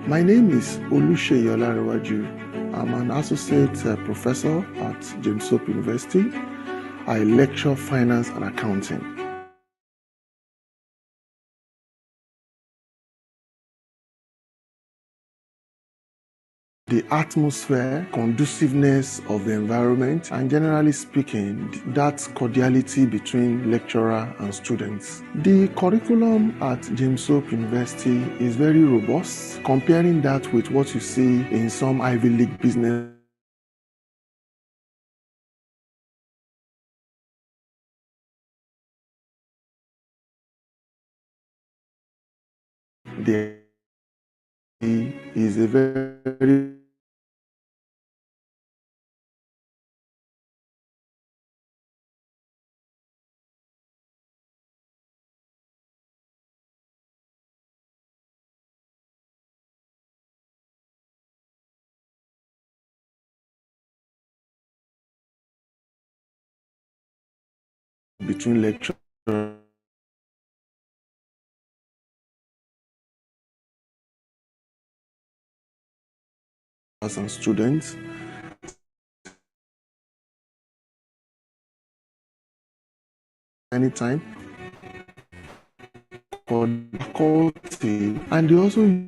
My name is Oluseyi Olarewaju. I'm an associate professor at James Hope University. I lecture finance and accounting. The atmosphere, conduciveness of the environment, and generally speaking, that cordiality between lecturer and students. The curriculum at James Hope University is very robust, comparing that with what you see in some Ivy League business. There is a very between lecturers and students. Anytime for faculty, and they also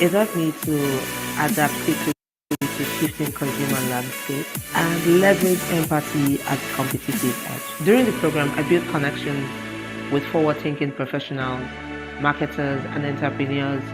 It helped me to adapt quickly to shifting consumer landscape and leverage empathy as a competitive edge. During the program, I built connections with forward-thinking professionals, marketers, and entrepreneurs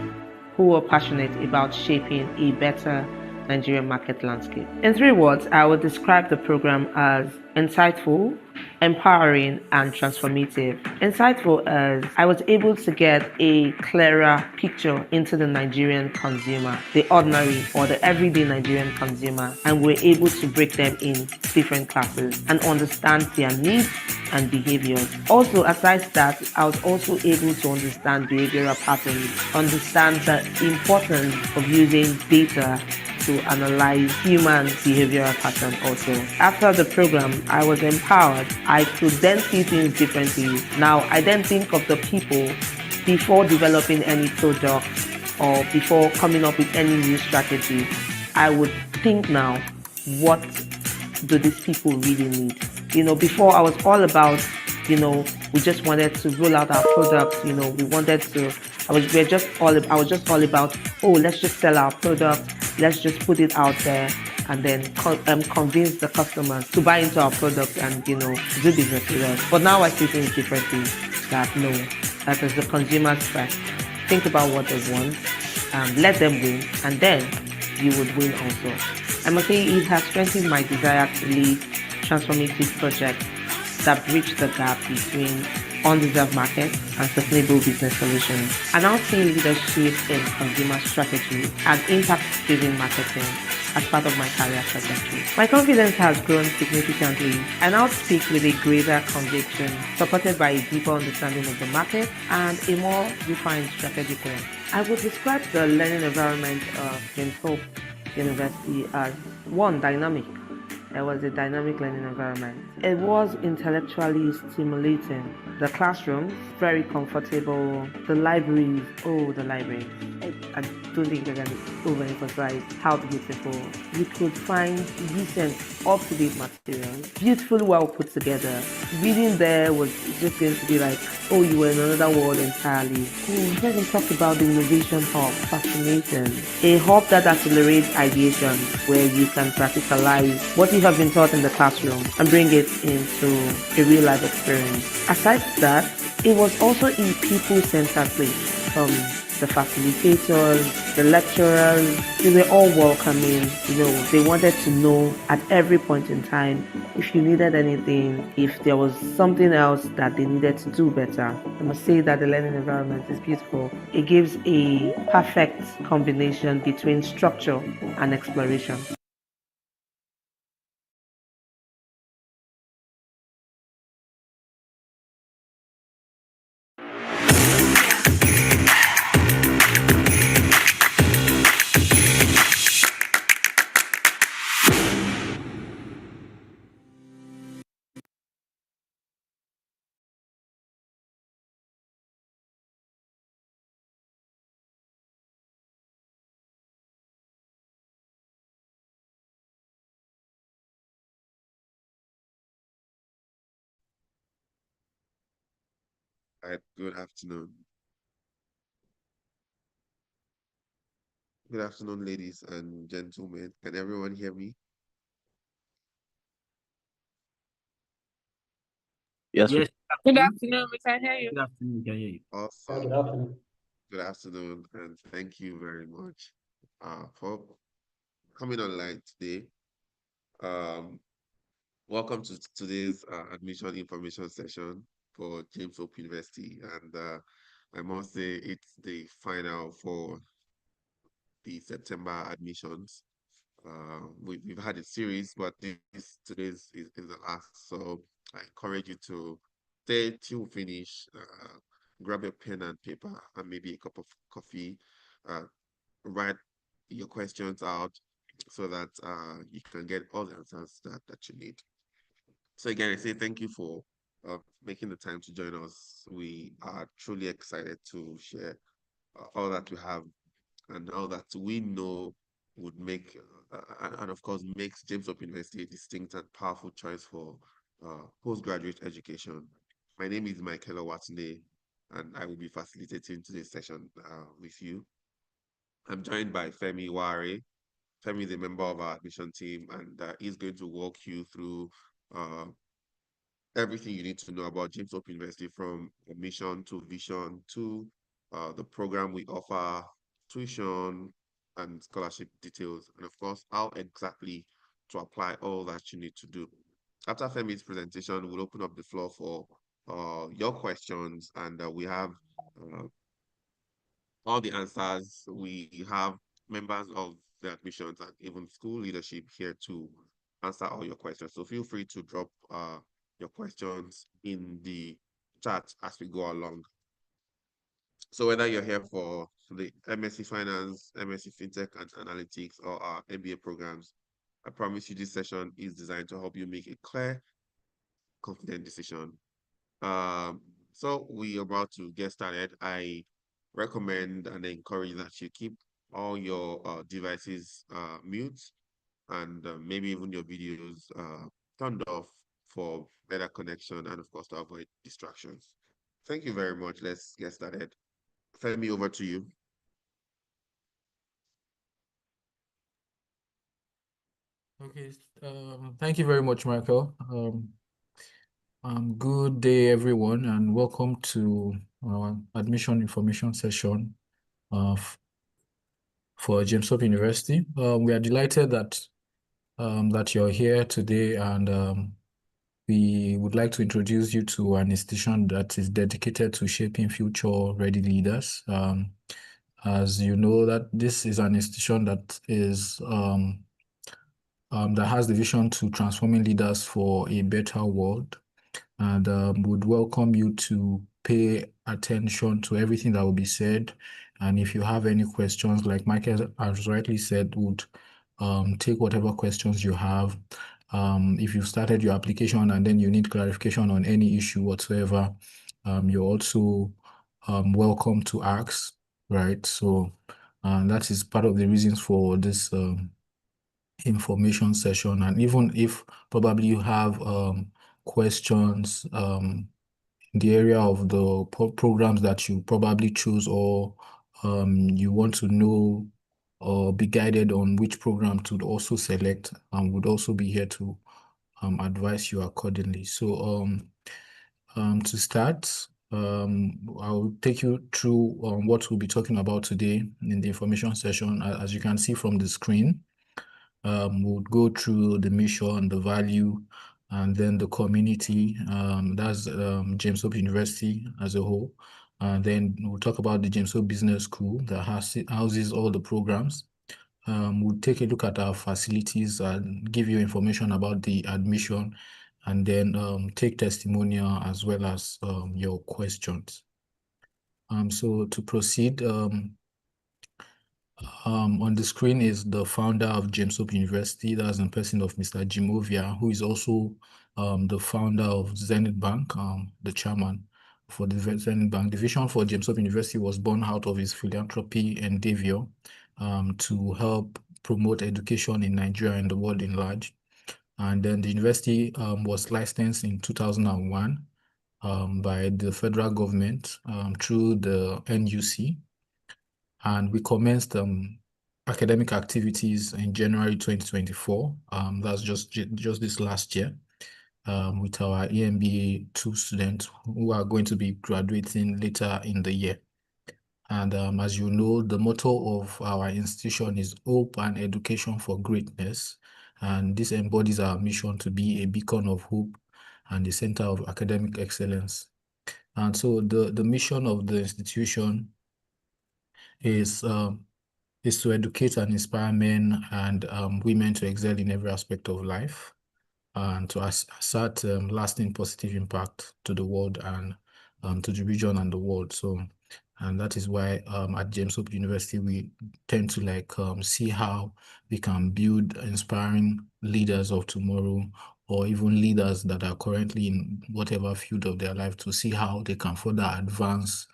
who were passionate about shaping a better Nigerian market landscape. In three words, I would describe the program as insightful, empowering, and transformative. Insightful as I was able to get a clearer picture into the Nigerian consumer, the ordinary or the everyday Nigerian consumer, and we're able to break them in different classes and understand their needs and behaviors. Also, aside that, I was also able to understand behavioral patterns, understand the importance of using data to analyze human behavioral pattern also. After the program, I was empowered. I could then see things differently. Now, I then think of the people before developing any product or before coming up with any new strategy. I would think now, what do these people really need? Before I was all about, we just wanted to roll out our products. We wanted to. I was just all about, oh, let's just sell our product. Let's just put it out there and then convince the customers to buy into our product and do business with us. But now I see things differently. That no, that is the consumer's first. Think about what they want, let them win, and then you would win also. I must say it has strengthened my desire to lead transformative projects that bridge the gap between undeserved markets and sustainable business solutions. I now see leadership in consumer strategy and impact-driven marketing as part of my career trajectory. My confidence has grown significantly. I now speak with a greater conviction, supported by a deeper understanding of the market and a more refined strategic plan. I would describe the learning environment of James Hope University as one, dynamic. It was a dynamic learning environment. It was intellectually stimulating. The classrooms, very comfortable. The libraries, oh, the libraries. I don't think I can overemphasize how beautiful. You could find recent, up-to-date materials, beautifully well put together. Reading there was just going to be like, oh, you were in another world entirely. Let me talk about the Innovation Hub. Fascinating. A hub that accelerates ideation, where you can practicalize what you have been taught in the classroom and bring it into a real life experience. Aside from that, it was also a people-centered place. The facilitators, the lecturers, they were all welcoming. They wanted to know at every point in time if you needed anything, if there was something else that they needed to do better. I must say that the learning environment is beautiful. It gives a perfect combination between structure and exploration. Right, good afternoon. Good afternoon, ladies and gentlemen. Can everyone hear me? Yes, Yes. Good afternoon, we can hear you. Good afternoon. We can hear you. Awesome. Good afternoon, and thank you very much for coming online today. Um, Welcome to today's admission information session for James Hope University, and I must say it's the final for the September admissions. We've had a series, but today's is the last. So I encourage you to stay till finish. Grab a pen and paper and maybe a cup of coffee. Uh, Write your questions out so that you can get all the answers that you need. So again, I say thank you for making the time to join us. We are truly excited to share all that we have and all that we know would make, and of course, makes James Hope University a distinct and powerful choice for postgraduate education. My name is Michael Owatune, and I will be facilitating today's session with you. I'm joined by Femi Ware. Femi is a member of our admission team, and he's going to walk you through uh, everything you need to know about James Hope University, from admission to vision to the program we offer, tuition and scholarship details, and of course, how exactly to apply all that you need to do. After Femi's presentation, we'll open up the floor for your questions, and we have uh, all the answers. We have members of the admissions and even school leadership here to answer all your questions. So feel free to drop your questions in the chat as we go along. So whether you're here for the MSc Finance, MSc FinTech and Analytics, or our MBA programs, I promise you this session is designed to help you make a clear, confident decision. So we are about to get started. I recommend and encourage that you keep all your devices mute, and maybe even your videos turned off for better connection and of course to avoid distractions. Thank you very much. Let's get started. Femi, over to you. Okay, thank you very much, Michael. Good day, everyone, and welcome to our admission information session for James Hope University. We are delighted that you're here today, and we would like to introduce you to an institution that is dedicated to shaping future-ready leaders. As you know, that this is an institution that is that has the vision to transforming leaders for a better world, and would welcome you to pay attention to everything that will be said. And if you have any questions, like Michael has rightly said, would take whatever questions you have. If you've started your application and then you need clarification on any issue whatsoever, you're also welcome to ask, right? So that is part of the reasons for this information session. And even if probably you have questions in the area of the programs that you probably choose, or you want to know or be guided on which program to also select, would also be here to advise you accordingly. So to start, I'll take you through what we'll be talking about today in the information session. As you can see from the screen, we'll go through the mission, the value, and then the community. That's James Hope University as a whole. And then we'll talk about the James Hope Business School that houses all the programs. We'll take a look at our facilities and give you information about the admission, and then take testimonial as well as your questions. So to proceed, on the screen is the founder of James Hope University. That's in person of Mr. Jimovia, who is also the founder of Zenith Bank, the chairman for the Zenith Bank. The vision for James Hope University was born out of his philanthropy endeavor to help promote education in Nigeria and the world in large. And then the university was licensed in 2001 by the federal government through the NUC. And we commenced academic activities in January 2024. That's just this last year, with our MBA 2 students who are going to be graduating later in the year. And as you know, the motto of our institution is Hope and Education for Greatness. And this embodies our mission to be a beacon of hope and the center of academic excellence. And so the mission of the institution is to educate and inspire men and women to excel in every aspect of life, and to assert lasting positive impact to the world and to the region and the world. So, and that is why at James Hope University, we tend to see how we can build inspiring leaders of tomorrow, or even leaders that are currently in whatever field of their life, to see how they can further advance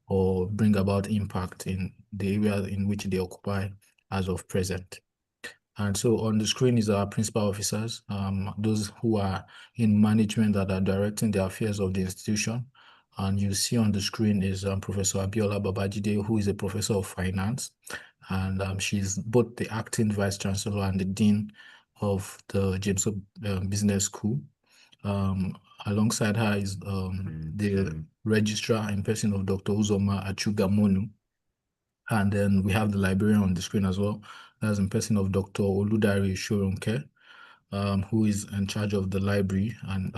or bring about impact in the area in which they occupy as of present. And so on the screen is our principal officers, those who are in management that are directing the affairs of the institution. And you see on the screen is Professor Abiola Babajide, who is a professor of finance. and she's both the acting vice chancellor and the dean of the James Hope Business School. Alongside her is the registrar in person of Dr. Uzoma Achugamonu. And then we have the librarian on the screen as well. That's in person of Dr. Oludari Shoronke, who is in charge of the library and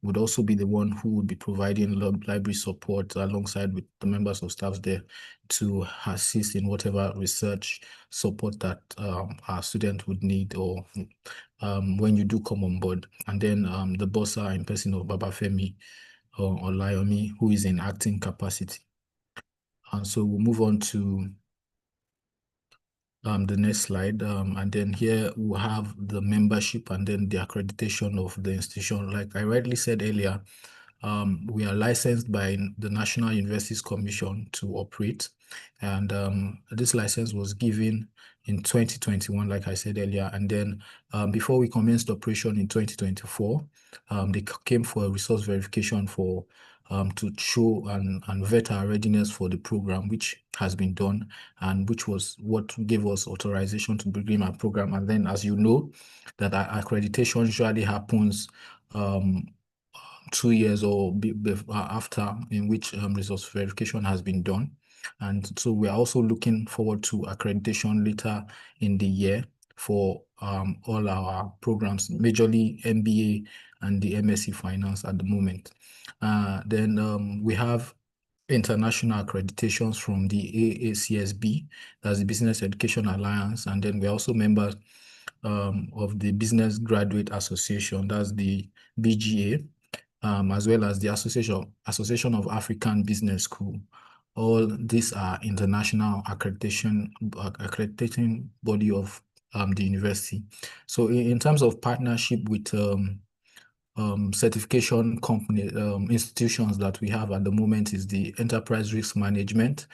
would also be the one who would be providing library support alongside with the members of staff there to assist in whatever research support that our student would need or when you do come on board. And then the bossa in person of Babafemi or Layomi, who is in acting capacity. And so we'll move on to the next slide. And then here we'll have the membership and then the accreditation of the institution. Like I rightly said earlier, we are licensed by the National Universities Commission to operate. And this license was given in 2021, like I said earlier. And then before we commenced operation in 2024, they came for a resource verification for to show and vet our readiness for the program, which has been done and which was what gave us authorization to begin our program. And then, as you know, that our accreditation usually happens 2 years or after, in which resource verification has been done. And so we are also looking forward to accreditation later in the year for all our programs, majorly MBA and the MSc Finance at the moment. Then we have international accreditations from the AACSB, that's the Business Education Alliance, and then we're also members of the Business Graduate Association, that's the BGA, as well as the Association of African Business School. All these are international accrediting body of the university. So in terms of partnership with certification company institutions that we have at the moment is the Enterprise Risk Management.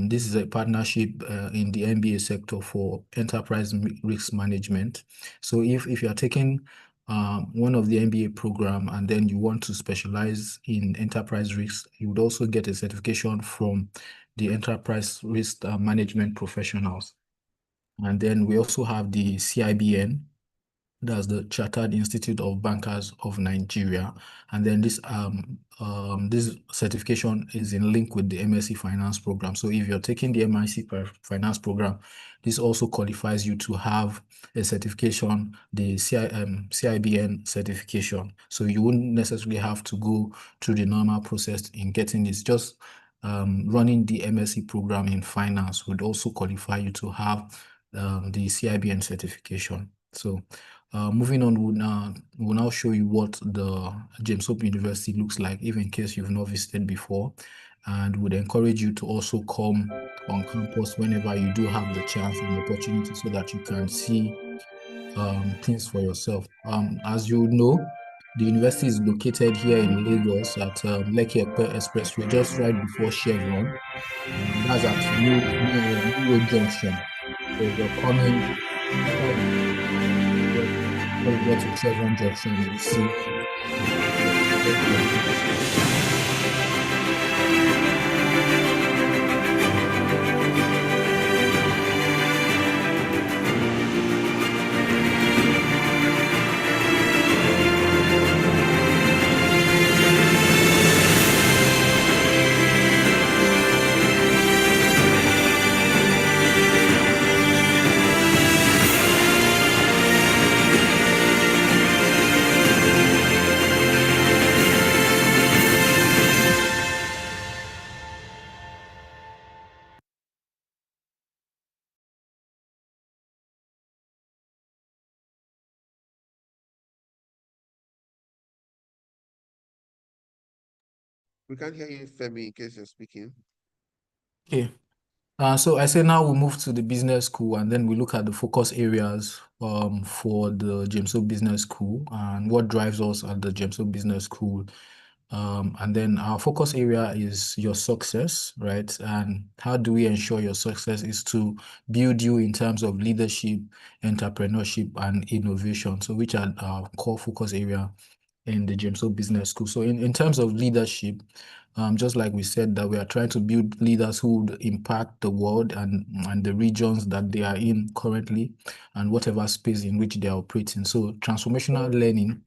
This is a partnership in the MBA sector for enterprise risk management. So if you are taking one of the MBA program and then you want to specialize in enterprise risk, you would also get a certification from the enterprise risk management professionals. And then we also have the CIBN, that's the Chartered Institute of Bankers of Nigeria. And then this certification is in link with the MSc Finance program. So if you're taking the MSc Finance program, this also qualifies you to have a certification, the CIBN certification. So you wouldn't necessarily have to go through the normal process in getting this. Just running the MSc program in finance would also qualify you to have the CIBN certification. So moving on, we'll now show you what the James Hope University looks like, even in case you've not visited before, and would encourage you to also come on campus whenever you do have the chance and opportunity so that you can see things for yourself. As you know, the university is located here in Lagos at Lekki Epe Expressway, just right before Chevron. That's at New Road Junction. So you're coming before you get to Chevron Junction, you see. We can't hear you, Femi, in case you're speaking. Okay. So I say now we move to the business school and then we look at the focus areas for the James Hope Business School and what drives us at the James Hope Business School. And then our focus area is your success, right? And how do we ensure your success is to build you in terms of leadership, entrepreneurship, and innovation. So which are our core focus area in the James Hope Business School. So in terms of leadership, just like we said, that we are trying to build leaders who would impact the world and the regions that they are in currently and whatever space in which they are operating. So transformational learning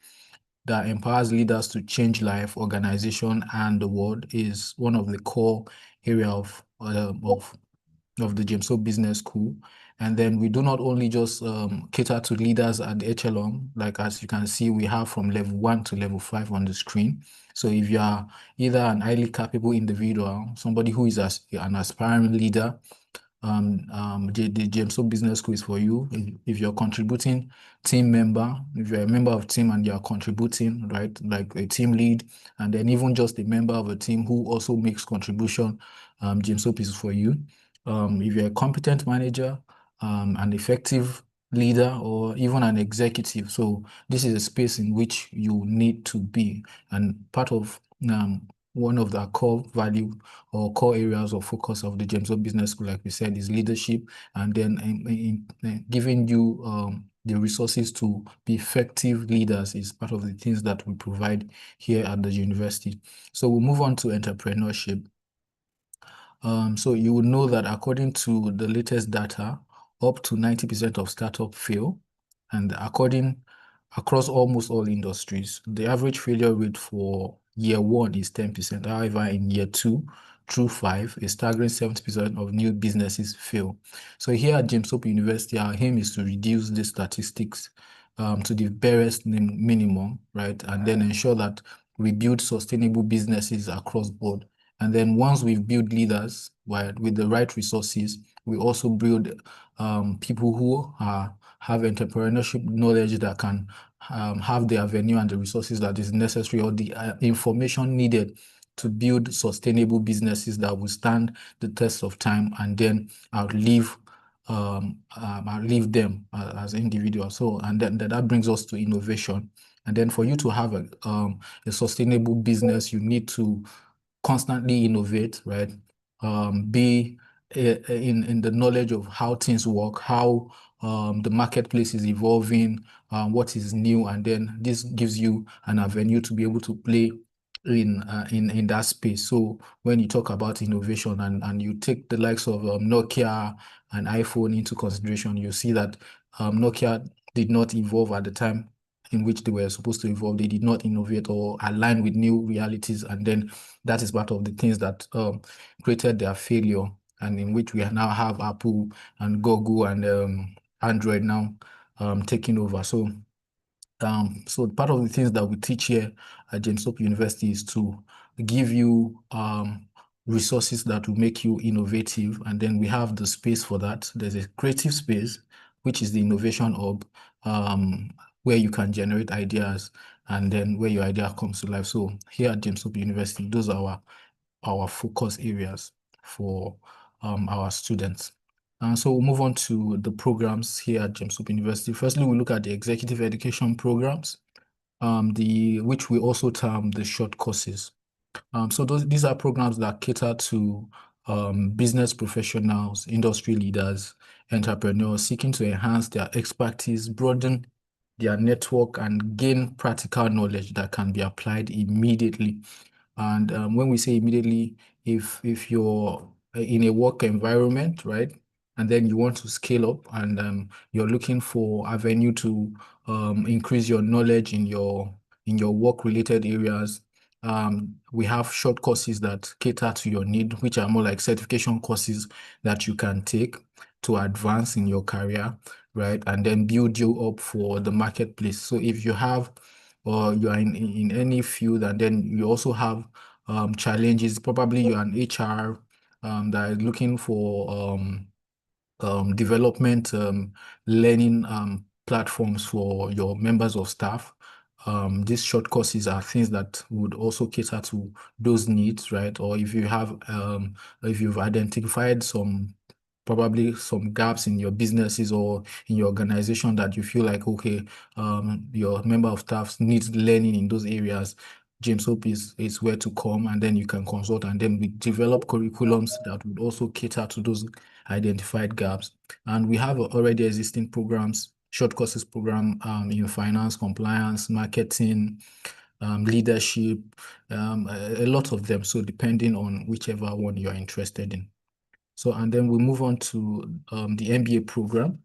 that empowers leaders to change life, organization, and the world is one of the core area of the James Hope Business School. And then we do not only just cater to leaders at the echelon, like as you can see, we have from level 1 to level 5 on the screen. So if you are either an highly capable individual, somebody who is an aspiring leader, the James Hope Business School is for you. If you're contributing team member, if you're a member of team and you're contributing, right, like a team lead, and then even just a member of a team who also makes contribution, James Hope is for you. If you're a competent manager, an effective leader, or even an executive, so this is a space in which you need to be, and part of one of the core value or core areas of focus of the James Hope Business School, like we said, is leadership, and then giving you the resources to be effective leaders is part of the things that we provide here at the university. So we'll move on to entrepreneurship. So you will know that according to the latest data, up to 90% of startups fail, and across almost all industries, the average failure rate for year 1 is 10%. However, in year 2 through 5, a staggering 70% of new businesses fail. So here at James Hope University, our aim is to reduce the statistics to the barest minimum, right? And then ensure that we build sustainable businesses across board. And then once we've built leaders with the right resources, we also build people who have entrepreneurship knowledge that can have the avenue and the resources that is necessary, or the information needed to build sustainable businesses that will stand the test of time and then outlive them as individuals. So, and then that brings us to innovation. And then for you to have a sustainable business, you need to constantly innovate, right? Be in the knowledge of how things work, how the marketplace is evolving, what is new, and then this gives you an avenue to be able to play in that space. So when you talk about innovation and you take the likes of Nokia and iPhone into consideration, you see that Nokia did not evolve at the time in which they were supposed to evolve. They did not innovate or align with new realities, and then that is part of the things that created their failure, and in which we now have Apple and Google and Android now taking over. So part of the things that we teach here at James Hope University is to give you resources that will make you innovative, and then we have the space for that. There's a creative space, which is the innovation hub, where you can generate ideas, and then where your idea comes to life. So here at James Hope University, those are our focus areas for our students. So we'll move on to the programs here at James Hope University. Firstly, we look at the executive education programs, which we also term the short courses. So these are programs that cater to business professionals, industry leaders, entrepreneurs seeking to enhance their expertise, broaden their network, and gain practical knowledge that can be applied immediately. And when we say immediately, if you're in a work environment, right, and then you want to scale up, and you're looking for avenue to increase your knowledge in your work-related areas, we have short courses that cater to your need, which are more like certification courses that you can take to advance in your career, right, and then build you up for the marketplace. So if you have, or you are in any field, and then you also have challenges, probably you're an HR that is looking for development learning platforms for your members of staff. These short courses are things that would also cater to those needs, right? Or if you have, if you've identified probably some gaps in your businesses or in your organization that you feel like, okay, your member of staff needs learning in those areas, James Hope is where to come, and then you can consult, and then we develop curriculums that would also cater to those identified gaps. And we have already existing programs, short courses program in finance, compliance, marketing, leadership, a lot of them. So depending on whichever one you're interested in. So, and then we move on to the MBA program.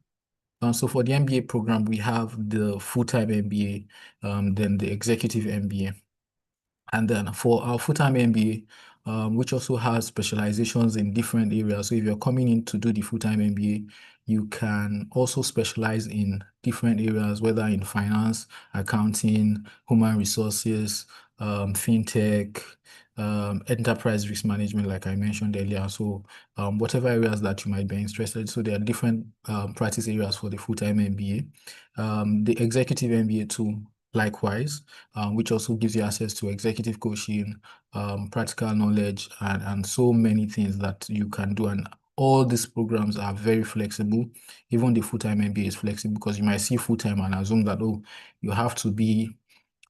So for the MBA program, we have the full-time MBA, then the executive MBA. And then for our full-time MBA, which also has specializations in different areas. So if you're coming in to do the full-time MBA, you can also specialize in different areas, whether in finance, accounting, human resources, fintech, enterprise risk management, like I mentioned earlier. So whatever areas that you might be interested. So there are different practice areas for the full-time MBA. The executive MBA too, likewise, which also gives you access to executive coaching, practical knowledge, and so many things that you can do. And all these programs are very flexible. Even the full-time MBA is flexible because you might see full-time and assume that, oh, you have to be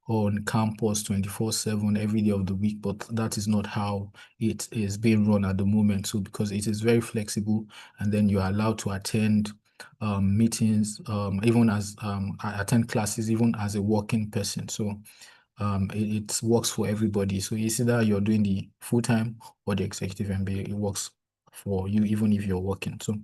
on campus 24/7 every day of the week, but that is not how it is being run at the moment. So because it is very flexible, and then you are allowed to attend meetings, even as attend classes, even as a working person. So it works for everybody. So it's either you're doing the full-time or the executive MBA, it works for you, even if you're working. So,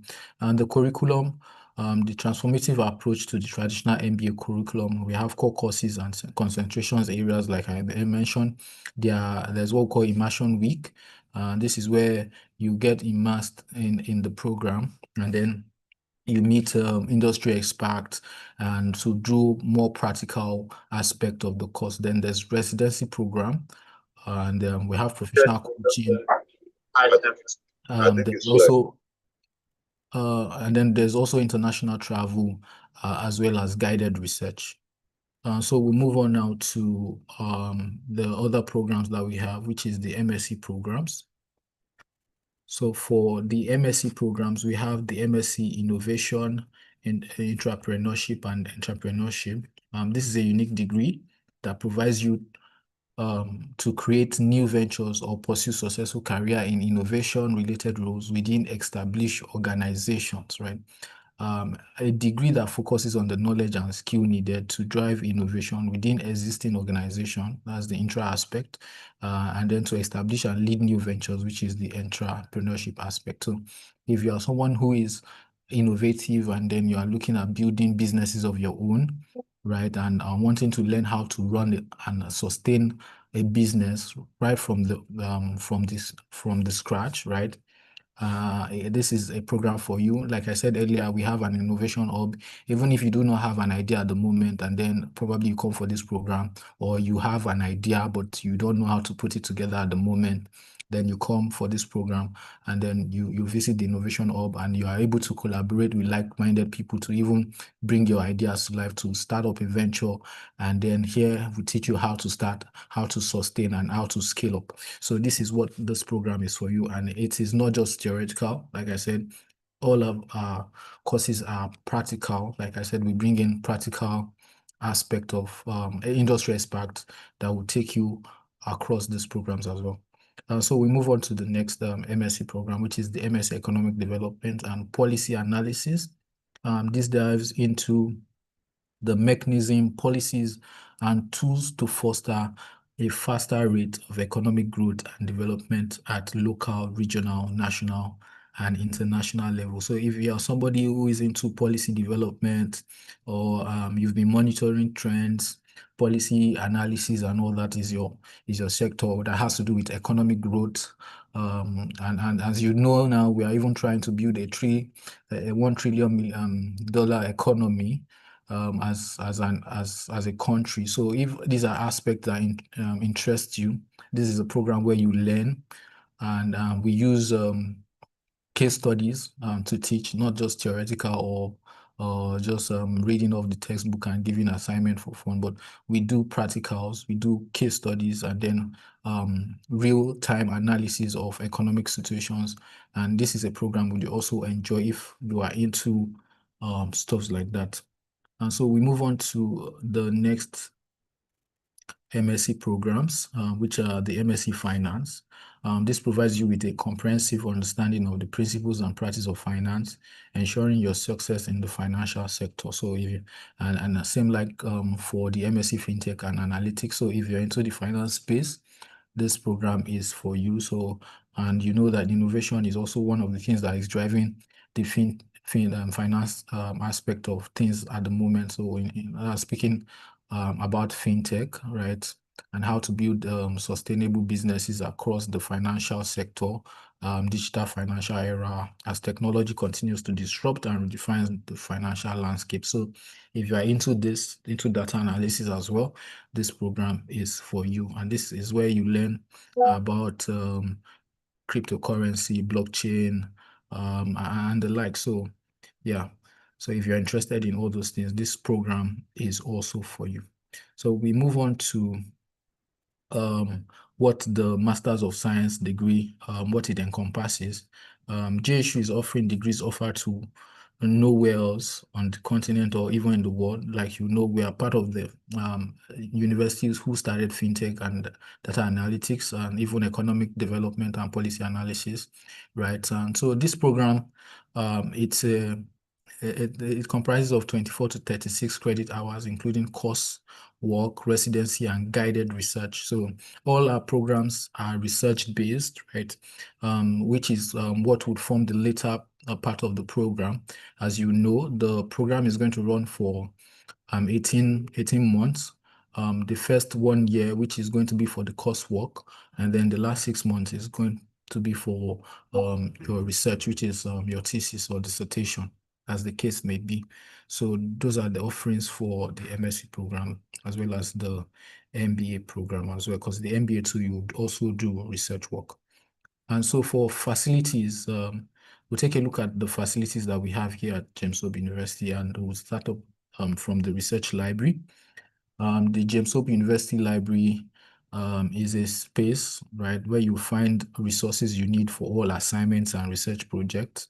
and the curriculum, the transformative approach to the traditional MBA curriculum, we have core courses and concentrations areas, like I mentioned. There's what we call Immersion Week. This is where you get immersed in the program, and then you meet industry experts and to do more practical aspect of the course. Then there's residency program, and we have professional coaching. There's also and then there's also international travel, as well as guided research. So we'll move on now to the other programs that we have, which is the MSc programs. So for the MSc programs, we have the MSc Innovation in Entrepreneurship and Entrepreneurship. This is a unique degree that provides you to create new ventures or pursue successful career in innovation-related roles within established organizations, right? A degree that focuses on the knowledge and skill needed to drive innovation within existing organization, that's the intra aspect, and then to establish and lead new ventures, which is the entrepreneurship aspect. So if you are someone who is innovative and then you are looking at building businesses of your own, right, and wanting to learn how to run it and sustain a business right from the scratch, right? This is a program for you. Like I said earlier, we have an innovation hub. Even if you do not have an idea at the moment, and then probably you come for this program, or you have an idea but you don't know how to put it together at the moment, then you come for this program, and then you visit the innovation hub, and you are able to collaborate with like-minded people to even bring your ideas to life, to start up a venture. And then here we teach you how to start, how to sustain, and how to scale up. So this is what this program is for you, and it is not just theoretical. Like I said, all of our courses are practical. Like I said, we bring in practical aspect of industry aspect that will take you across these programs as well. So we move on to the next MSc program, which is the MSc Economic Development and Policy Analysis. This dives into the mechanism, policies, and tools to foster a faster rate of economic growth and development at local, regional, national, and international level. So if you are somebody who is into policy development, or you've been monitoring trends, policy analysis, and all that is your sector that has to do with economic growth. And as you know now, we are even trying to build a $1 trillion dollar economy as a country. So if these are aspects that interest you, this is a program where you learn, and we use case studies to teach, not just theoretical or just reading off the textbook and giving assignment for fun, but we do practicals, we do case studies, and then real-time analysis of economic situations. And this is a program we also enjoy if you are into stuff like that. And so we move on to the next MSc programs, which are the MSc Finance. This provides you with a comprehensive understanding of the principles and practice of finance, ensuring your success in the financial sector. So if you, and same like for the MSc FinTech and Analytics. So if you're into the finance space, this program is for you. So, and you know that innovation is also one of the things that is driving the finance aspect of things at the moment. So speaking about fintech, right, and how to build sustainable businesses across the financial sector, digital financial era, as technology continues to disrupt and redefine the financial landscape. So if you are into this, into data analysis as well, this program is for you. And this is where you learn about cryptocurrency, blockchain, and the like. So yeah. So if you're interested in all those things, this program is also for you. So we move on to what the Masters of Science degree, what it encompasses. JSU is offering degrees offered to nowhere else on the continent or even in the world. Like, you know, we are part of the universities who started fintech and data analytics and even economic development and policy analysis, right? And so this program, it's a it comprises of 24 to 36 credit hours, including course work, residency, and guided research. So all our programs are research-based, right? Which is what would form the later part of the program. As you know, the program is going to run for 18 months. The first 1 year, which is going to be for the coursework, and then the last 6 months is going to be for your research, which is your thesis or dissertation, as the case may be. So those are the offerings for the MSc program, as well as the MBA program as well, because the MBA too, you would also do research work. And so for facilities, we'll take a look at the facilities that we have here at James Hope University, and we'll start up from the research library. The James Hope University Library is a space, right, where you find resources you need for all assignments and research projects.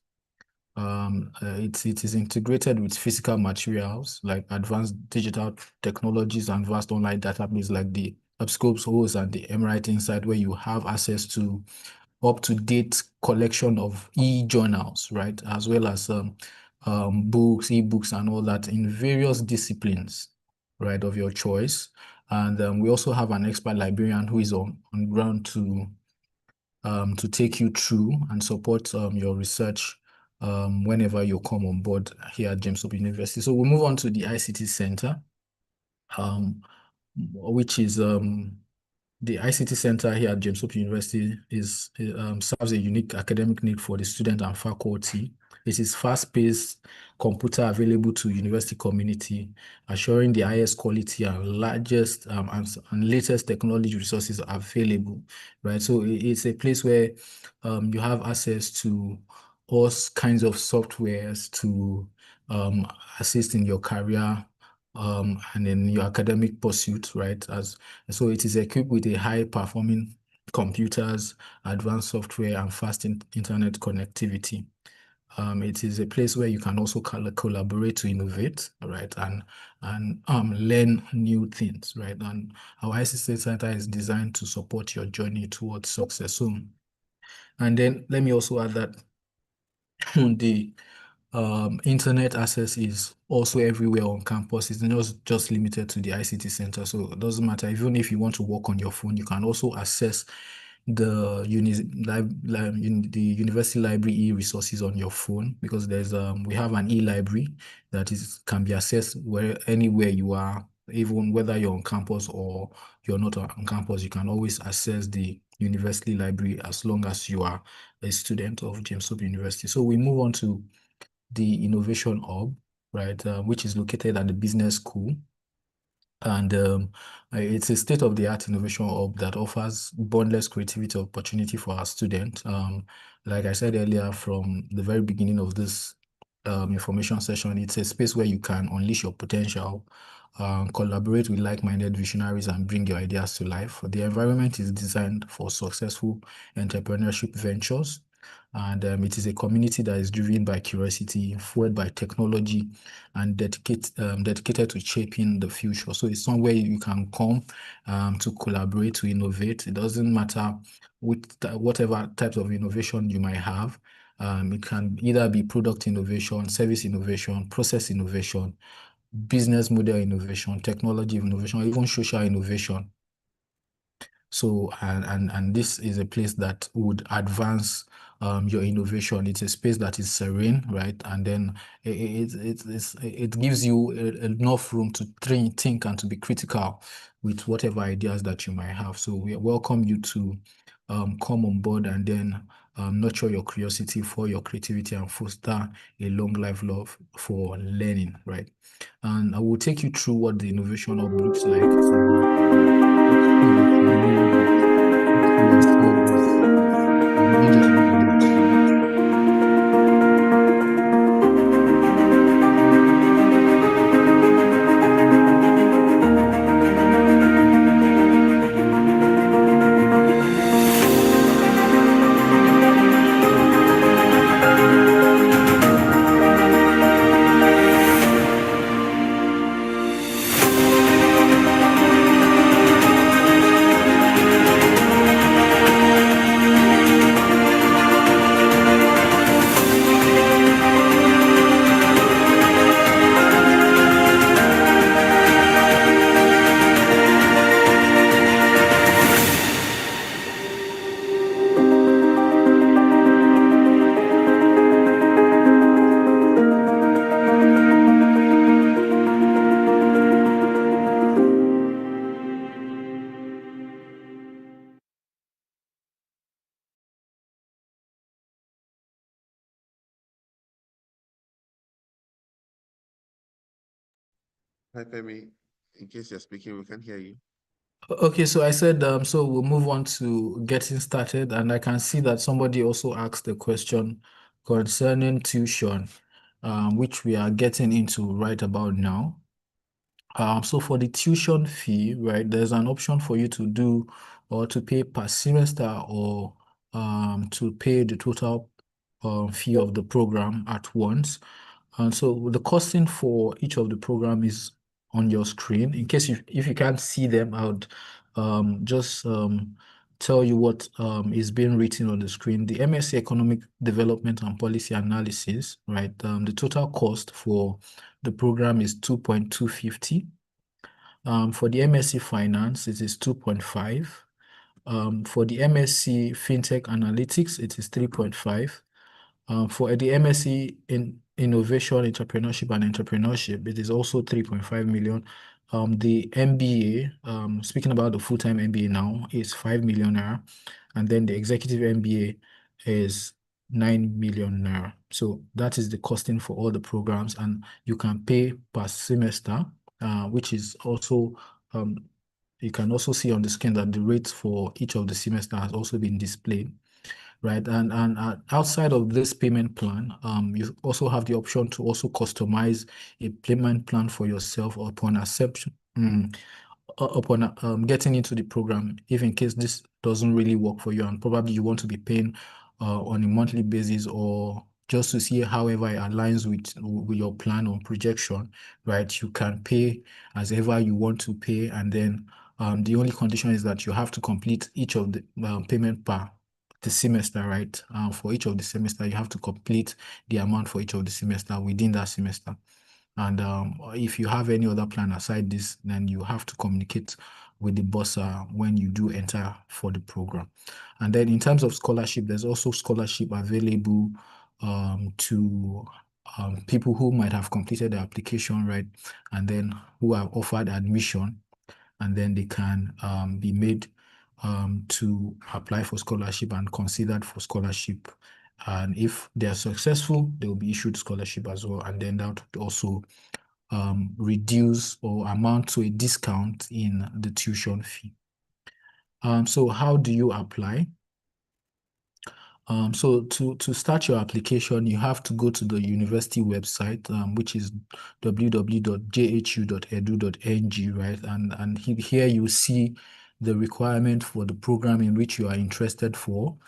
It is integrated with physical materials like advanced digital technologies and vast online database like the EBSCOPS host and the MRite Insight, where you have access to up-to-date collection of e-journals, right, as well as books, e-books, and all that in various disciplines, right, of your choice. And we also have an expert librarian who is on ground to take you through and support your research whenever you come on board here at James Hope University. So we'll move on to the ICT Center, which is the ICT Center here at James Hope University serves a unique academic need for the student and faculty. It is fast-paced computer available to university community, assuring the highest quality and largest and latest technology resources available, right? So it's a place where you have access to all kinds of softwares to assist in your career and in your academic pursuit, right? So it is equipped with a high-performing computers, advanced software, and fast internet connectivity. It is a place where you can also collaborate to innovate, right, and learn new things, right? And our ICT Center is designed to support your journey towards success. So, and then let me also add that the internet access is also everywhere on campus. It's not just limited to the ICT Center. So it doesn't matter. Even if you want to work on your phone, you can also access the the university library e-resources on your phone, because there's we have an e-library that can be accessed anywhere you are, even whether you're on campus or you're not on campus. You can always access the university library as long as you are a student of James Hope University. So we move on to the Innovation Hub, right, which is located at the Business School. And it's a state-of-the-art innovation hub that offers boundless creativity opportunity for our students. Like I said earlier, from the very beginning of this information session, it's a space where you can unleash your potential, collaborate with like-minded visionaries, and bring your ideas to life. The environment is designed for successful entrepreneurship ventures, And it is a community that is driven by curiosity, fueled by technology, and dedicated to shaping the future. So it's somewhere you can come to collaborate, to innovate. It doesn't matter whatever types of innovation you might have. It can either be product innovation, service innovation, process innovation, business model innovation, technology innovation, or even social innovation. So, and this is a place that would advance your innovation. It's a space that is serene, right? And then it gives you enough room to think and to be critical with whatever ideas that you might have. So we welcome you to come on board and then nurture your curiosity for your creativity and foster a long life love for learning, right? And I will take you through what the innovation hub looks like. Let me just read a bit to you. Hi, Femi. In case you're speaking, we can't hear you. Okay, so I said, so we'll move on to getting started, and I can see that somebody also asked a question concerning tuition, which we are getting into right about now. So for the tuition fee, right, there's an option for you to do or to pay per semester or to pay the total fee of the program at once. And so the costing for each of the program is on your screen. In case if you can't see them, I would just tell you what is being written on the screen. The MSc Economic Development and Policy Analysis, right? The total cost for the program is 2.250. For the MSc Finance, it is 2.5. For the MSc Fintech Analytics, it is 3.5. For the MSc in Innovation, Entrepreneurship and Entrepreneurship, it is also 3.5 million. The MBA, speaking about the full-time MBA now, is 5 million naira. And then the executive MBA is 9 million naira. So that is the costing for all the programs, and you can pay per semester, which is also, you can also see on the screen that the rates for each of the semester has also been displayed. Right, and outside of this payment plan, you also have the option to also customize a payment plan for yourself upon acceptance, upon getting into the program, if in case this doesn't really work for you and probably you want to be paying on a monthly basis or just to see however it aligns with your plan or projection, right? You can pay as ever you want to pay, and then the only condition is that you have to complete each of the payment per the semester, right? For each of the semester, you have to complete the amount for each of the semester within that semester. And if you have any other plan aside this, then you have to communicate with the bursar when you do enter for the program. And then in terms of scholarship, there's also scholarship available to people who might have completed the application, right? And then who have offered admission, and then they can be made to apply for scholarship and considered for scholarship. And if they are successful, they will be issued scholarship as well. And then that would also reduce or amount to a discount in the tuition fee. So how do you apply? So to start your application, you have to go to the university website, which is www.jhu.edu.ng, right? And here you see the requirement for the program in which you are interested for.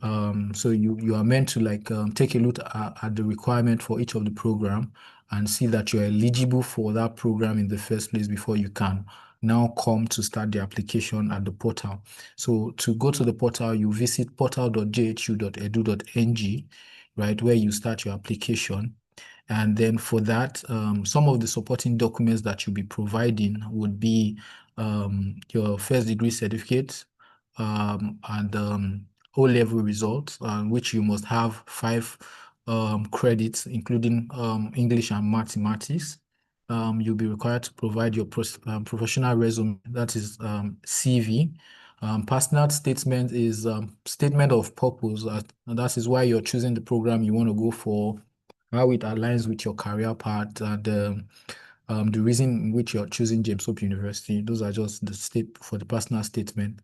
So you are meant to take a look at the requirement for each of the program and see that you're eligible for that program in the first place before you can now come to start the application at the portal. So to go to the portal, you visit portal.jhu.edu.ng, right, where you start your application. And then for that, some of the supporting documents that you'll be providing would be your first degree certificate and O-level results, which you must have 5 credits, including English and mathematics. You'll be required to provide your professional resume, that is CV. Personal statement is statement of purpose, and that is why you're choosing the program you want to go for, how it aligns with your career path, and the reason in which you're choosing James Hope University. Those are just the state for the personal statement.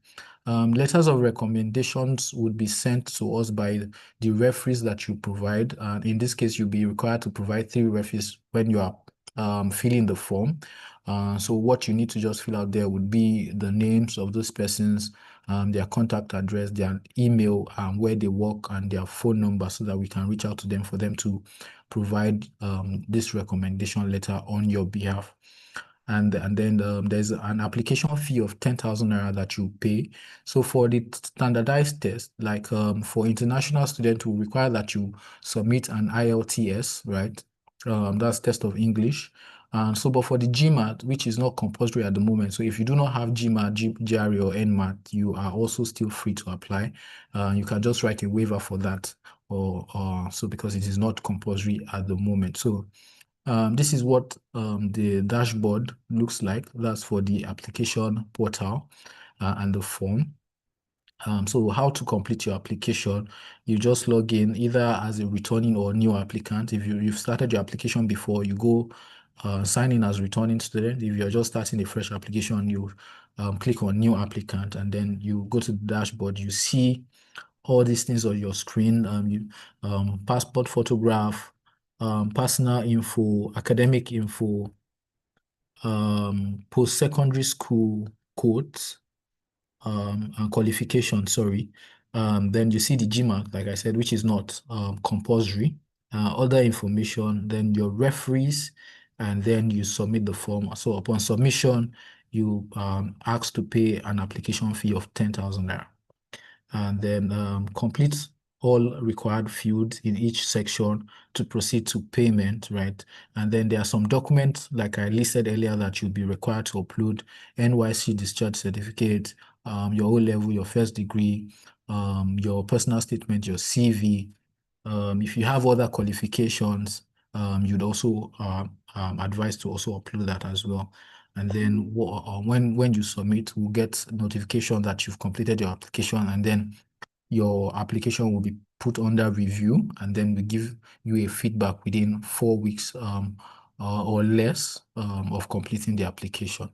Letters of recommendations would be sent to us by the referees that you provide. In this case, you'll be required to provide 3 referees when you are filling the form. So what you need to just fill out there would be the names of those persons, their contact address, their email, where they work, and their phone number, so that we can reach out to them for them to provide this recommendation letter on your behalf. And then there's an application fee of 10,000 naira that you pay. So for the standardized test, like for international students, we require that you submit an IELTS, right? That's test of English. But for the GMAT, which is not compulsory at the moment, so if you do not have GMAT, GRE, or NMAT, you are also still free to apply. You can just write a waiver for that, or so, because it is not compulsory at the moment. So this is what the dashboard looks like. That's for the application portal and the form. So how to complete your application? You just log in either as a returning or new applicant. If you've started your application before, you go sign in as returning student. If you're just starting a fresh application, you click on new applicant, and then you go to the dashboard. You see all these things on your screen. Passport photograph, personal info, academic info, post-secondary school codes, and qualification, sorry. Then you see the GMAT, like I said, which is not compulsory. Other information, then your referees, and then you submit the form. So upon submission, you ask to pay an application fee of 10,000 naira. And then complete all required fields in each section to proceed to payment, right? And then there are some documents, like I listed earlier, that you'll be required to upload: NYC discharge certificate, your O-level, your first degree, your personal statement, your CV. If you have other qualifications, you'd also advise to also upload that as well. And then when you submit, we'll get notification that you've completed your application, and then your application will be put under review, and then we give you a feedback within 4 weeks or less of completing the application.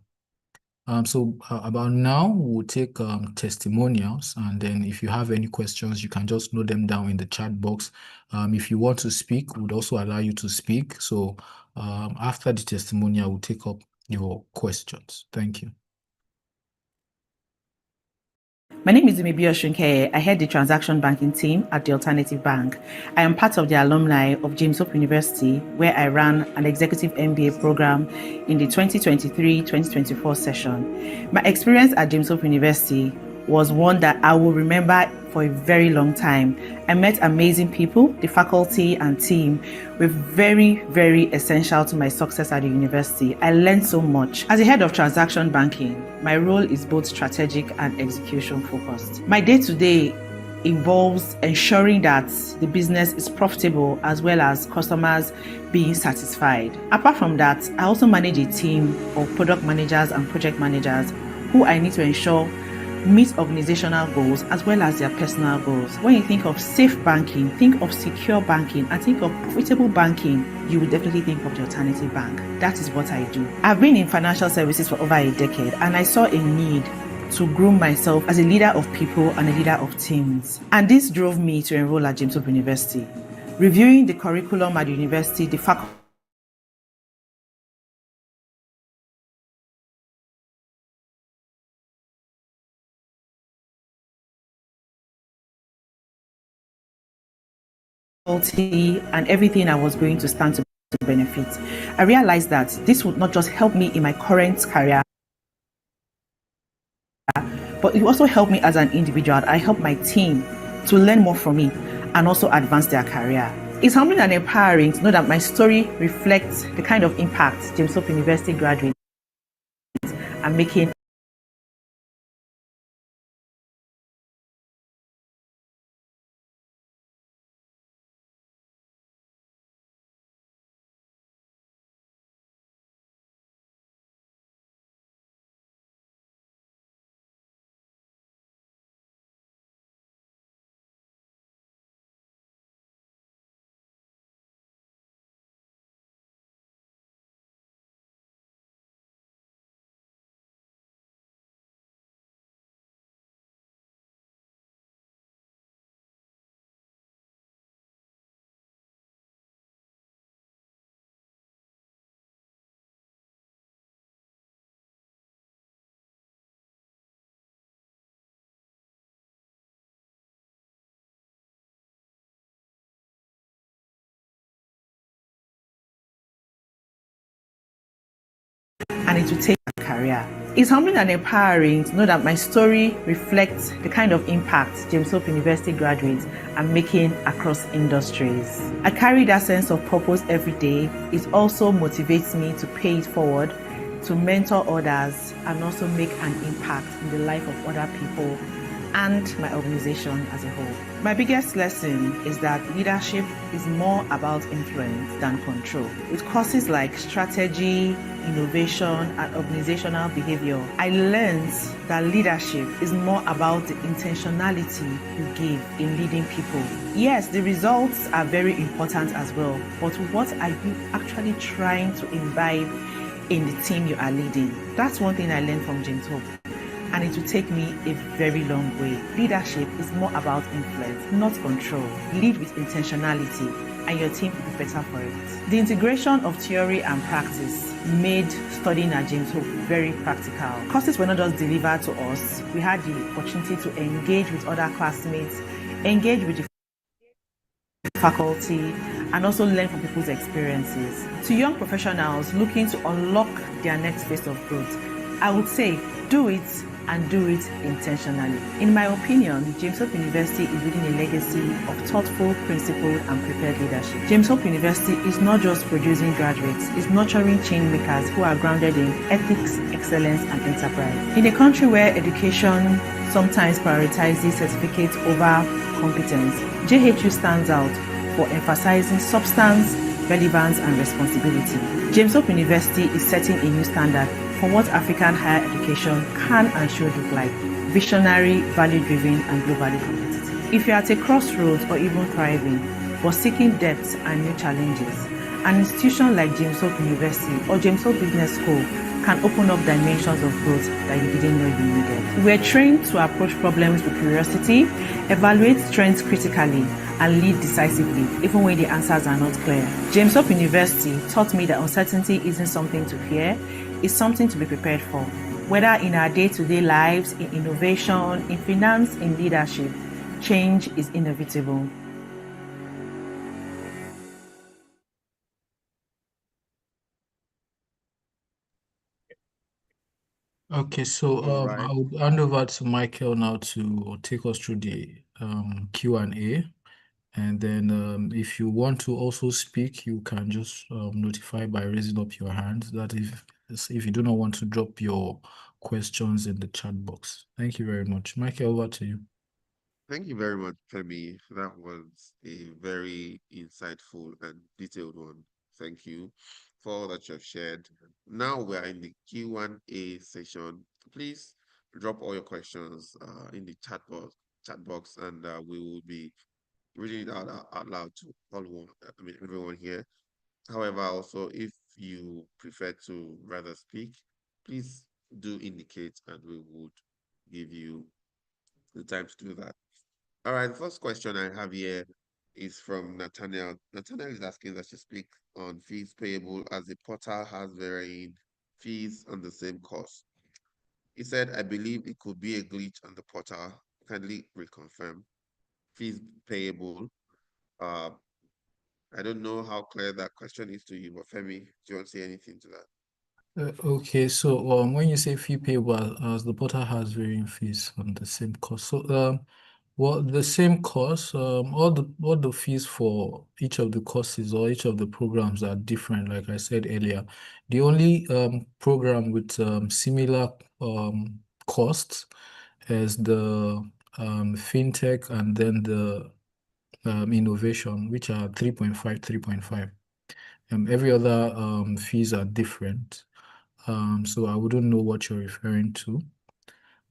So about now, we'll take testimonials, and then if you have any questions, you can just note them down in the chat box. If you want to speak, we'll also allow you to speak. So after the testimonial, we'll take up your questions. Thank you. My name is Imibi Oshunkeye. I head the transaction banking team at the Alternative Bank. I am part of the alumni of James Hope University, where I ran an executive MBA program in the 2023-2024 session. My experience at James Hope University was one that I will remember for a very long time. I met amazing people. The faculty and team were very, very essential to my success at the university. I learned so much. As a head of transaction banking, my role is both strategic and execution focused. My day-to-day involves ensuring that the business is profitable, as well as customers being satisfied. Apart from that, I also manage a team of product managers and project managers who I need to ensure meet organizational goals as well as their personal goals. When you think of safe banking, think of secure banking, and think of profitable banking, you will definitely think of the Alternative Bank. That is what I do. I've been in financial services for over a decade, and I saw a need to groom myself as a leader of people and a leader of teams. And this drove me to enroll at James Hope University. Reviewing the curriculum at the university, the faculty and everything I was going to stand to benefit. I realized that this would not just help me in my current career, but it also helped me as an individual. I helped my team to learn more from me and also advance their career. It's humbling and empowering to know that my story reflects the kind of impact James Hope University graduates are making. And it will take a career. It's humbling and empowering to know that my story reflects the kind of impact James Hope University graduates are making across industries. I carry that sense of purpose every day. It also motivates me to pay it forward, to mentor others, and also make an impact in the life of other people and my organization as a whole. My biggest lesson is that leadership is more about influence than control. With courses like strategy, innovation, and organizational behavior, I learned that leadership is more about the intentionality you give in leading people. Yes, the results are very important as well, but what are you actually trying to imbibe in the team you are leading? That's one thing I learned from James Hope. And it will take me a very long way. Leadership is more about influence, not control. Lead with intentionality, and your team will be better for it. The integration of theory and practice made studying at James Hope very practical. Courses were not just delivered to us. We had the opportunity to engage with other classmates, engage with the faculty, and also learn from people's experiences. To young professionals looking to unlock their next phase of growth, I would say do it and do it intentionally. In my opinion, James Hope University is building a legacy of thoughtful, principled, and prepared leadership. James Hope University is not just producing graduates, it's nurturing change makers who are grounded in ethics, excellence, and enterprise. In a country where education sometimes prioritizes certificates over competence, JHU stands out for emphasizing substance, relevance, and responsibility. James Hope University is setting a new standard for what African higher education can and should look like: visionary, value-driven, and globally competitive. If you're at a crossroads or even thriving, but seeking depth and new challenges, an institution like James Hope University or James Hope Business School can open up dimensions of growth that you didn't know you needed. We're trained to approach problems with curiosity, evaluate strengths critically, and lead decisively, even when the answers are not clear. James Hope University taught me that uncertainty isn't something to fear, it's something to be prepared for. Whether in our day-to-day lives, in innovation, in finance, in leadership, change is inevitable. Okay, so All right. I'll hand over to Michael now to take us through the Q&A. And then if you want to also speak, you can just notify by raising up your hand. That if you do not want to drop your questions in the chat box. Thank you very much. Michael, over to you. Thank you very much, Femi. That was a very insightful and detailed one. Thank you for all that you've shared. Now we're in the Q&A session. Please drop all your questions in the chat box, and we will be reading it out loud to everyone here. However, also, if you prefer to rather speak, please do indicate, and we would give you the time to do that. All right, the first question I have here is from Nathaniel. Nathaniel is asking that you speak on fees payable as the portal has varying fees on the same course. He said, I believe it could be a glitch on the portal. Kindly reconfirm. Fees payable I don't know how clear that question is to you, but Femi, do you want to say anything to that? Okay, so when you say fee payable, as the portal has varying fees on the same course. So well, the same course, all the fees for each of the courses or each of the programs are different, like I said earlier. The only program with similar costs is the fintech and then the innovation, which are 3.5, 3.5. Every other fees are different. So I wouldn't know what you're referring to.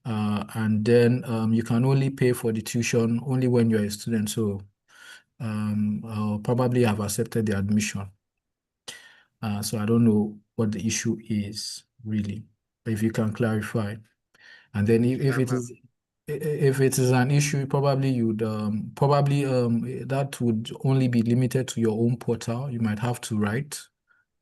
And then you can only pay for the tuition only when you're a student. So I'll probably have accepted the admission. So I don't know what the issue is really, if you can clarify. And then if it is if it is an issue, probably you'd that would only be limited to your own portal. You might have to write.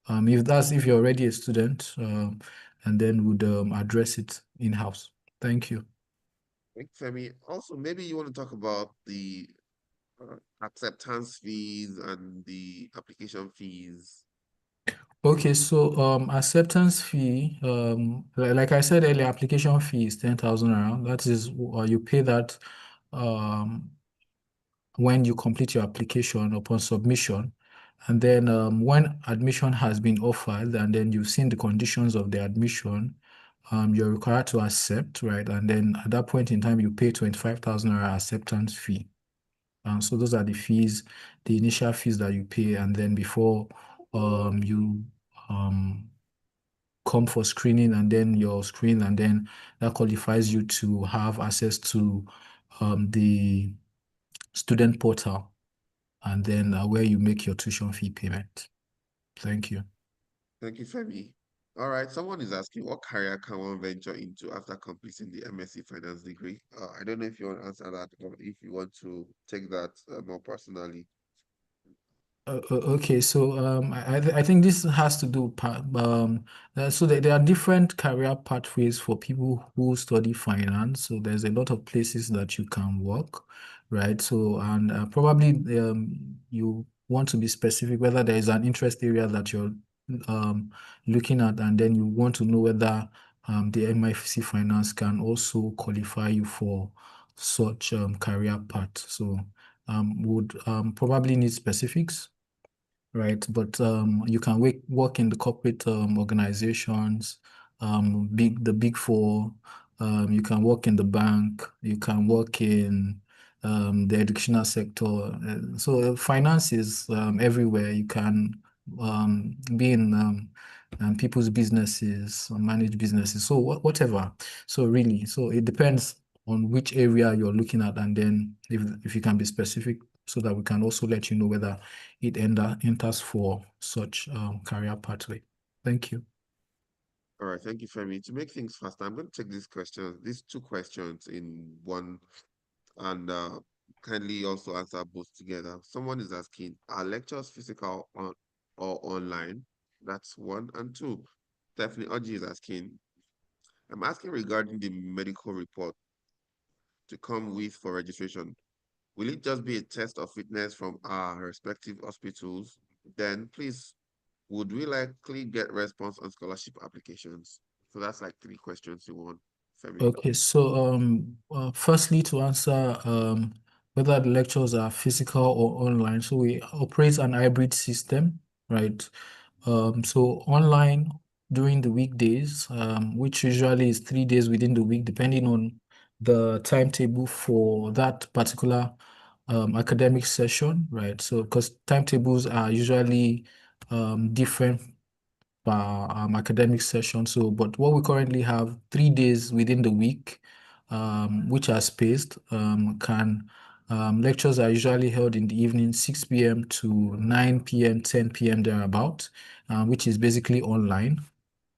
If you're already a student, and then would address it in-house. Thank you. Thanks, Femi. Also, maybe you want to talk about the acceptance fees and the application fees. Okay, so acceptance fee, like I said earlier, application fee is 10,000 around. That is, you pay that um, when you complete your application upon submission. And then when admission has been offered, and then you've seen the conditions of the admission, you're required to accept, right? And then at that point in time, you pay 25,000 naira acceptance fee. So those are the fees, the initial fees that you pay, and then before you come for screening, and then you're screened, and then that qualifies you to have access to the student portal, and then where you make your tuition fee payment. Thank you. Thank you, Femi. All right, someone is asking what career can one venture into after completing the MSc finance degree? I don't know if you want to answer that or if you want to take that more personally. Okay, so I think this has to do so there are different career pathways for people who study finance. So there's a lot of places that you can work, right? So and probably you want to be specific whether there is an interest area that you're looking at, and then you want to know whether the MIC finance can also qualify you for such career path. So would probably need specifics, right? But you can work in the corporate organizations, the big four. You can work in the bank. You can work in the educational sector. So finance is everywhere. You can be in people's businesses, or manage businesses. So whatever. So really, so it depends on which area you're looking at, and then if you can be specific, so that we can also let you know whether it enters for such career pathway. Thank you. All right, thank you, Femi. To make things faster, I'm going to take these two questions in one, and kindly also answer both together. Someone is asking, are lectures physical or online? That's one. And two, Stephanie Oji is asking, I'm asking regarding the medical report to come with for registration. Will it just be a test of fitness from our respective hospitals? Then please, would we likely get response on scholarship applications? So that's like three questions you want, Femi. Okay, so firstly, to answer whether the lectures are physical or online, so we operate an hybrid system, right? So online during the weekdays, which usually is 3 days within the week, depending on the timetable for that particular academic session, right? So because timetables are usually different per academic session. So, but what we currently have 3 days within the week, which are spaced, lectures are usually held in the evening, 6 p.m. to 9 p.m., 10 p.m. thereabout, which is basically online.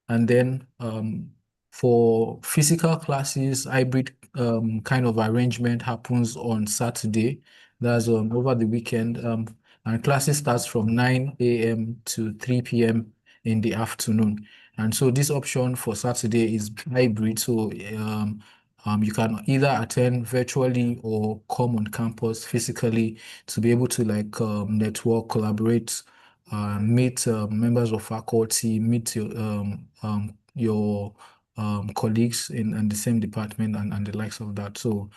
And then for physical classes, hybrid kind of arrangement happens on Saturday. That's over the weekend. And classes starts from 9 a.m. to 3 p.m. in the afternoon. And so this option for Saturday is hybrid. So You can either attend virtually or come on campus physically to be able to like network, collaborate, meet members of faculty, meet your colleagues in the same department and the likes of that. So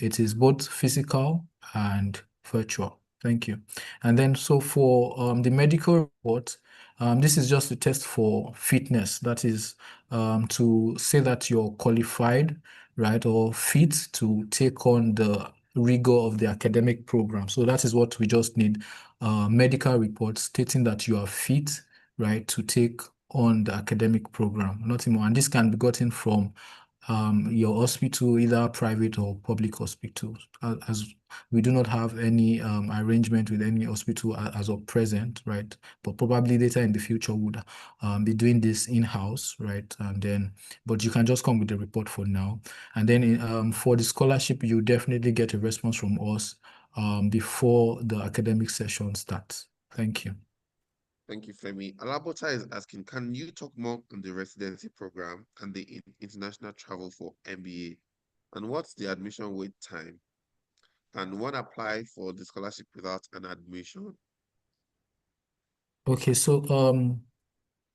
it is both physical and virtual. Thank you. And then so for the medical report, this is just a test for fitness. That is to say that you're qualified, right, or fit to take on the rigor of the academic program. So that is what we just need, medical reports stating that you are fit, right, to take on the academic program, nothing more. And this can be gotten from your hospital, either private or public hospitals, as we do not have any arrangement with any hospital as of present, right? But probably later in the future would be doing this in-house, right? And then, but you can just come with the report for now. And then for the scholarship, you definitely get a response from us before the academic session starts. Thank you. Thank you, Femi. Alabota is asking, can you talk more on the residency program and the international travel for MBA? And what's the admission wait time? Can one apply for the scholarship without an admission? Okay, so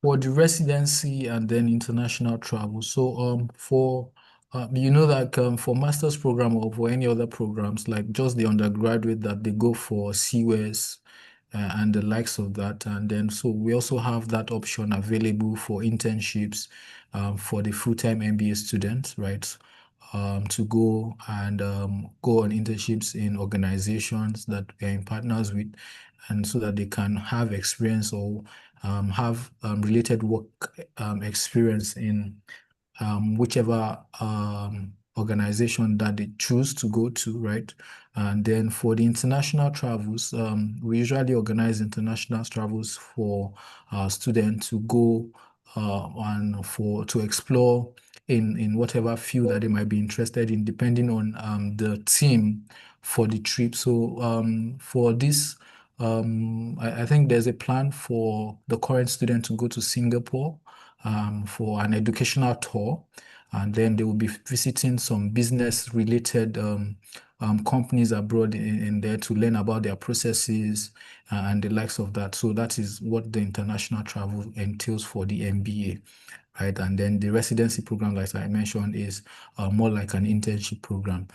for the residency and then international travel. So for you know that for master's program or for any other programs, like just the undergraduate that they go for CWES and the likes of that. And then so we also have that option available for internships for the full-time MBA students, right? To go and go on internships in organizations that we're in partners with, and so that they can have experience or have related work experience in whichever organization that they choose to go to, right? And then for the international travels, we usually organize international travels for students to go and to explore in whatever field that they might be interested in, depending on the theme for the trip. So for this, I think there's a plan for the current student to go to Singapore for an educational tour, and then they will be visiting some business-related companies abroad in there to learn about their processes and the likes of that. So that is what the international travel entails for the MBA, right? And then the residency program, like I mentioned, is more like an internship program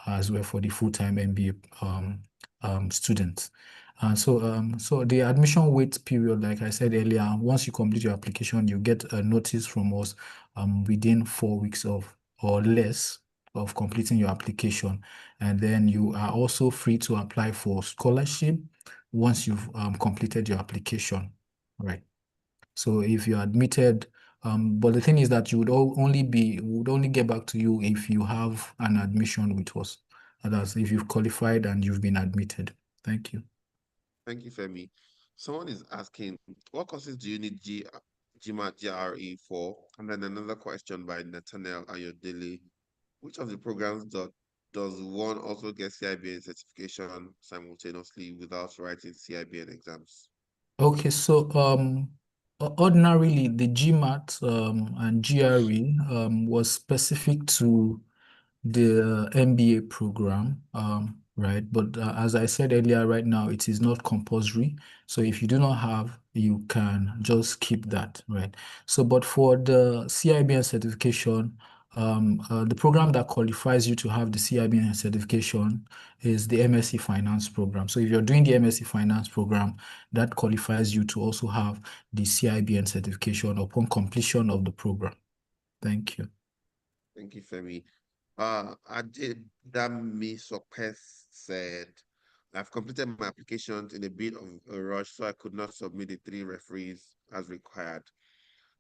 as well for the full-time MBA students. So the admission wait period, like I said earlier, once you complete your application, you get a notice from us within 4 weeks or less of completing your application. And then you are also free to apply for scholarship once you've completed your application, right? So if you're admitted, but the thing is that you would only get back to you if you have an admission with us. That's if you've qualified and you've been admitted. Thank you. Thank you, Femi. Someone is asking, what courses do you need GMAT GRE for? And then another question by Nathaniel Ayodele. Which of the programs does one also get CIBN certification simultaneously without writing CIBN exams? Okay, so ordinarily the GMAT and GRE was specific to the MBA program, right? But as I said earlier, right now it is not compulsory. So if you do not have, you can just keep that, right? So, but for the CIBN certification, the program that qualifies you to have the CIBN certification is the MSc Finance program. So if you're doing the MSc Finance program, that qualifies you to also have the CIBN certification upon completion of the program. Thank you. Thank you, Femi. Adedami Sopes said, I've completed my application in a bit of a rush, so I could not submit the 3 referees as required.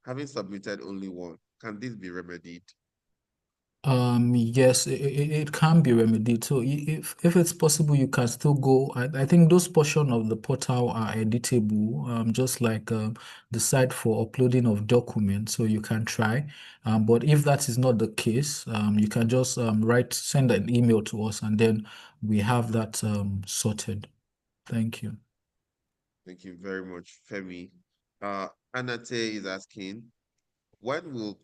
Having submitted only one, can this be remedied? Yes, it can be remedied. So if it's possible, you can still go. I think those portion of the portal are editable, just like the site for uploading of documents. So you can try. But if that is not the case, you can just send an email to us, and then we have that sorted. Thank you. Thank you very much, Femi. Anate is asking, when will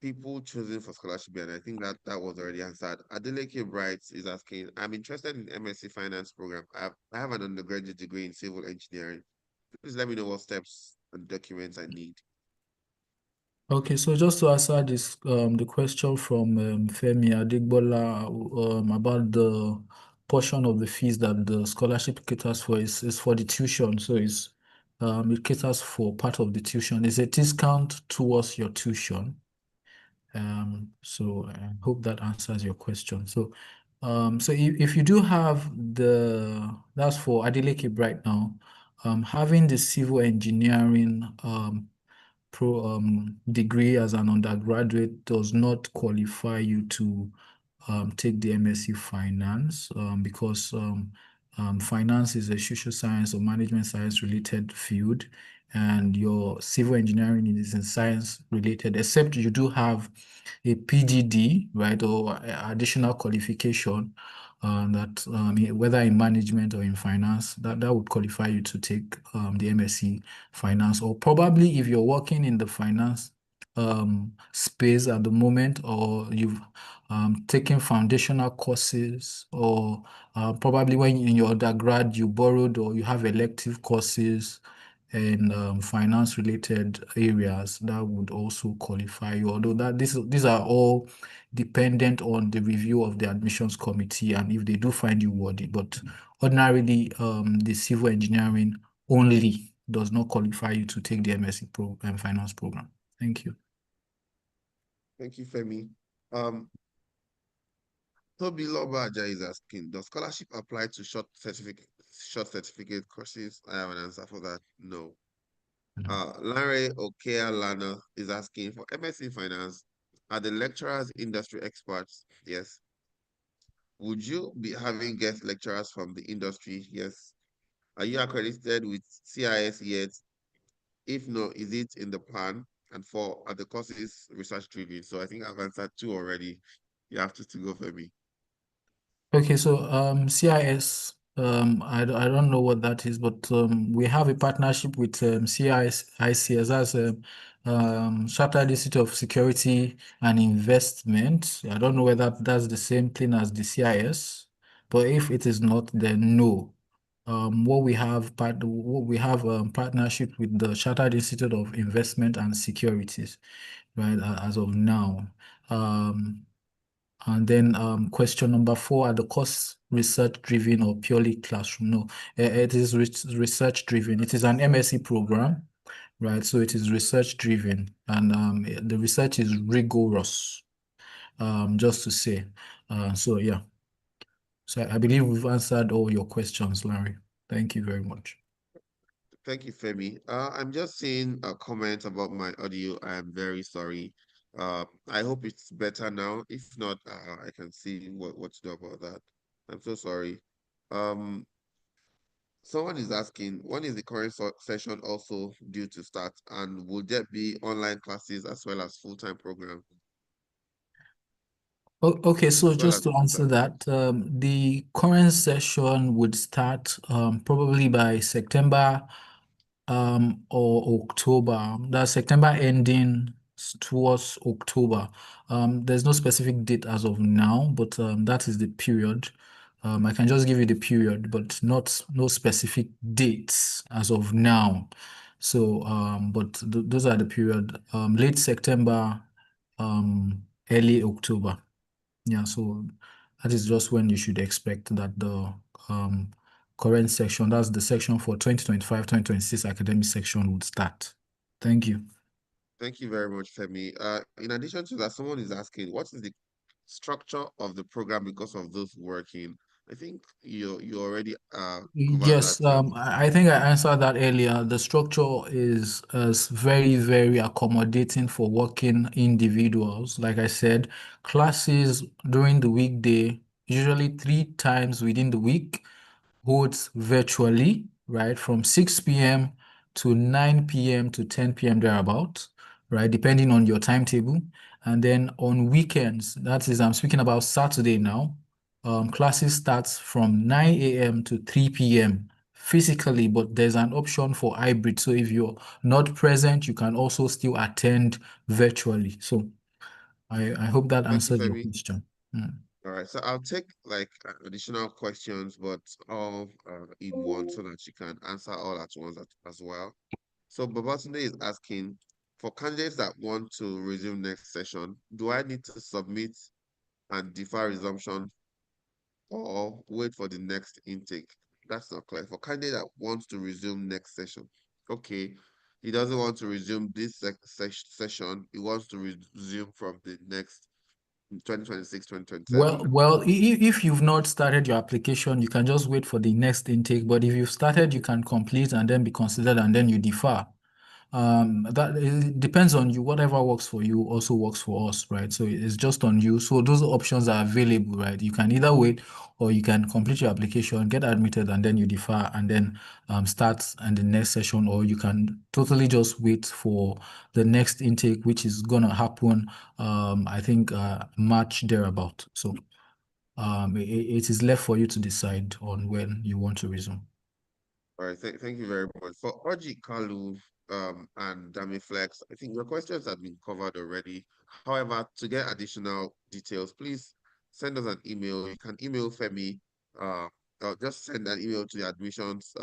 people choosing for scholarship, and I think that that was already answered. Adeleke Bright is asking, I'm interested in MSc Finance program. I have an undergraduate degree in civil engineering. Please let me know what steps and documents I need. Okay, so just to answer this, the question from Femi Adigbola about the portion of the fees that the scholarship caters for is for the tuition. So it caters for part of the tuition. It's a discount towards your tuition. So I hope that answers your question. So if you do have that's for Adeleke right now, having the civil engineering degree as an undergraduate does not qualify you to take the MSc Finance because finance is a social science or management science related field, and your civil engineering is in science related, except you do have a PGD, right, or additional qualification that whether in management or in finance, that would qualify you to take the MSc Finance, or probably if you're working in the finance space at the moment, or you've taken foundational courses, or probably when in your undergrad you borrowed or you have elective courses in finance related areas, that would also qualify you. Although these are all dependent on the review of the admissions committee and if they do find you worthy. But ordinarily, the civil engineering only does not qualify you to take the MSc finance program. Thank you. Thank you, Femi. Um, Toby Lobaja is asking, does scholarship apply to short certificate courses? I have an answer for that. No. Larry Okea Lana is asking, for MSc Finance, are the lecturers industry experts? Yes. Would you be having guest lecturers from the industry? Yes. Are you accredited with CIS yet? If no, is it in the plan? And four, are the courses research driven? So I think I've answered two already. You have to go for me. Okay, so CIS, I don't know what that is, but we have a partnership with CIS, as a Chartered Institute of Security and Investment. I don't know whether that's the same thing as the CIS, but if it is not, then no. What we have partnership with the Chartered Institute of Investment and Securities, right, as of now. And then question number 4, are the course research driven or purely classroom? No, it is research driven. It is an MSc program, right? So it is research driven, and the research is rigorous, just to say. So yeah. So I believe we've answered all your questions, Larry. Thank you very much. Thank you, Femi. I'm just seeing a comment about my audio. I am very sorry. I hope it's better now. If not, I can see what to do about that. I'm so sorry. Um, Someone is asking, when is the current session also due to start? And will there be online classes as well as full-time program? Okay, so As well just as to answer that, the current session would start probably by September or October. That's September ending towards October. There's no specific date as of now, but that is the period. I can just give you the period, but no specific dates as of now. So, but those are the period. Late September, early October. Yeah, so that is just when you should expect that the um, current section, that's the section for 2025-2026 academic section, would start. Thank you. Thank you very much, Femi. In addition to that, someone is asking, what is the structure of the program because of those working? I think you already covered that. Yes, Yeah. I think I answered that earlier. The structure is very, very accommodating for working individuals. Like I said, classes during the weekday, usually 3 times within the week, holds virtually, right, from 6 p.m. to 9 p.m. to 10 p.m. thereabout, right, depending on your timetable. And then on weekends, that is, I'm speaking about Saturday now, classes starts from 9 a.m. to 3 p.m. physically, but there's an option for hybrid. So if you're not present, you can also still attend virtually. So I hope that Thank you, answered your Femi. question. All right, so I'll take like additional questions, but all in one so that you can answer all at once as well. So Babatunde is asking, for candidates that want to resume next session, do I need to submit and defer resumption or wait for the next intake? That's not clear. For candidate that wants to resume next session, okay, he doesn't want to resume this session. He wants to resume from the next 2026, 2027. Well, if you've not started your application, you can just wait for the next intake. But if you've started, you can complete and then be considered, and then you defer. That it depends on you. Whatever works for you also works for us, right? So it's just on you. So those options are available, right? You can either wait or you can complete your application, get admitted, and then you defer and then start in the next session, or you can totally just wait for the next intake, which is gonna happen, I think March thereabout. So it is left for you to decide on when you want to resume. All right, thank you very much. For Oji Kalu and Damiflex, I think your questions have been covered already. However, to get additional details, please send us an email. You can email Femi, or just send an email to the admissions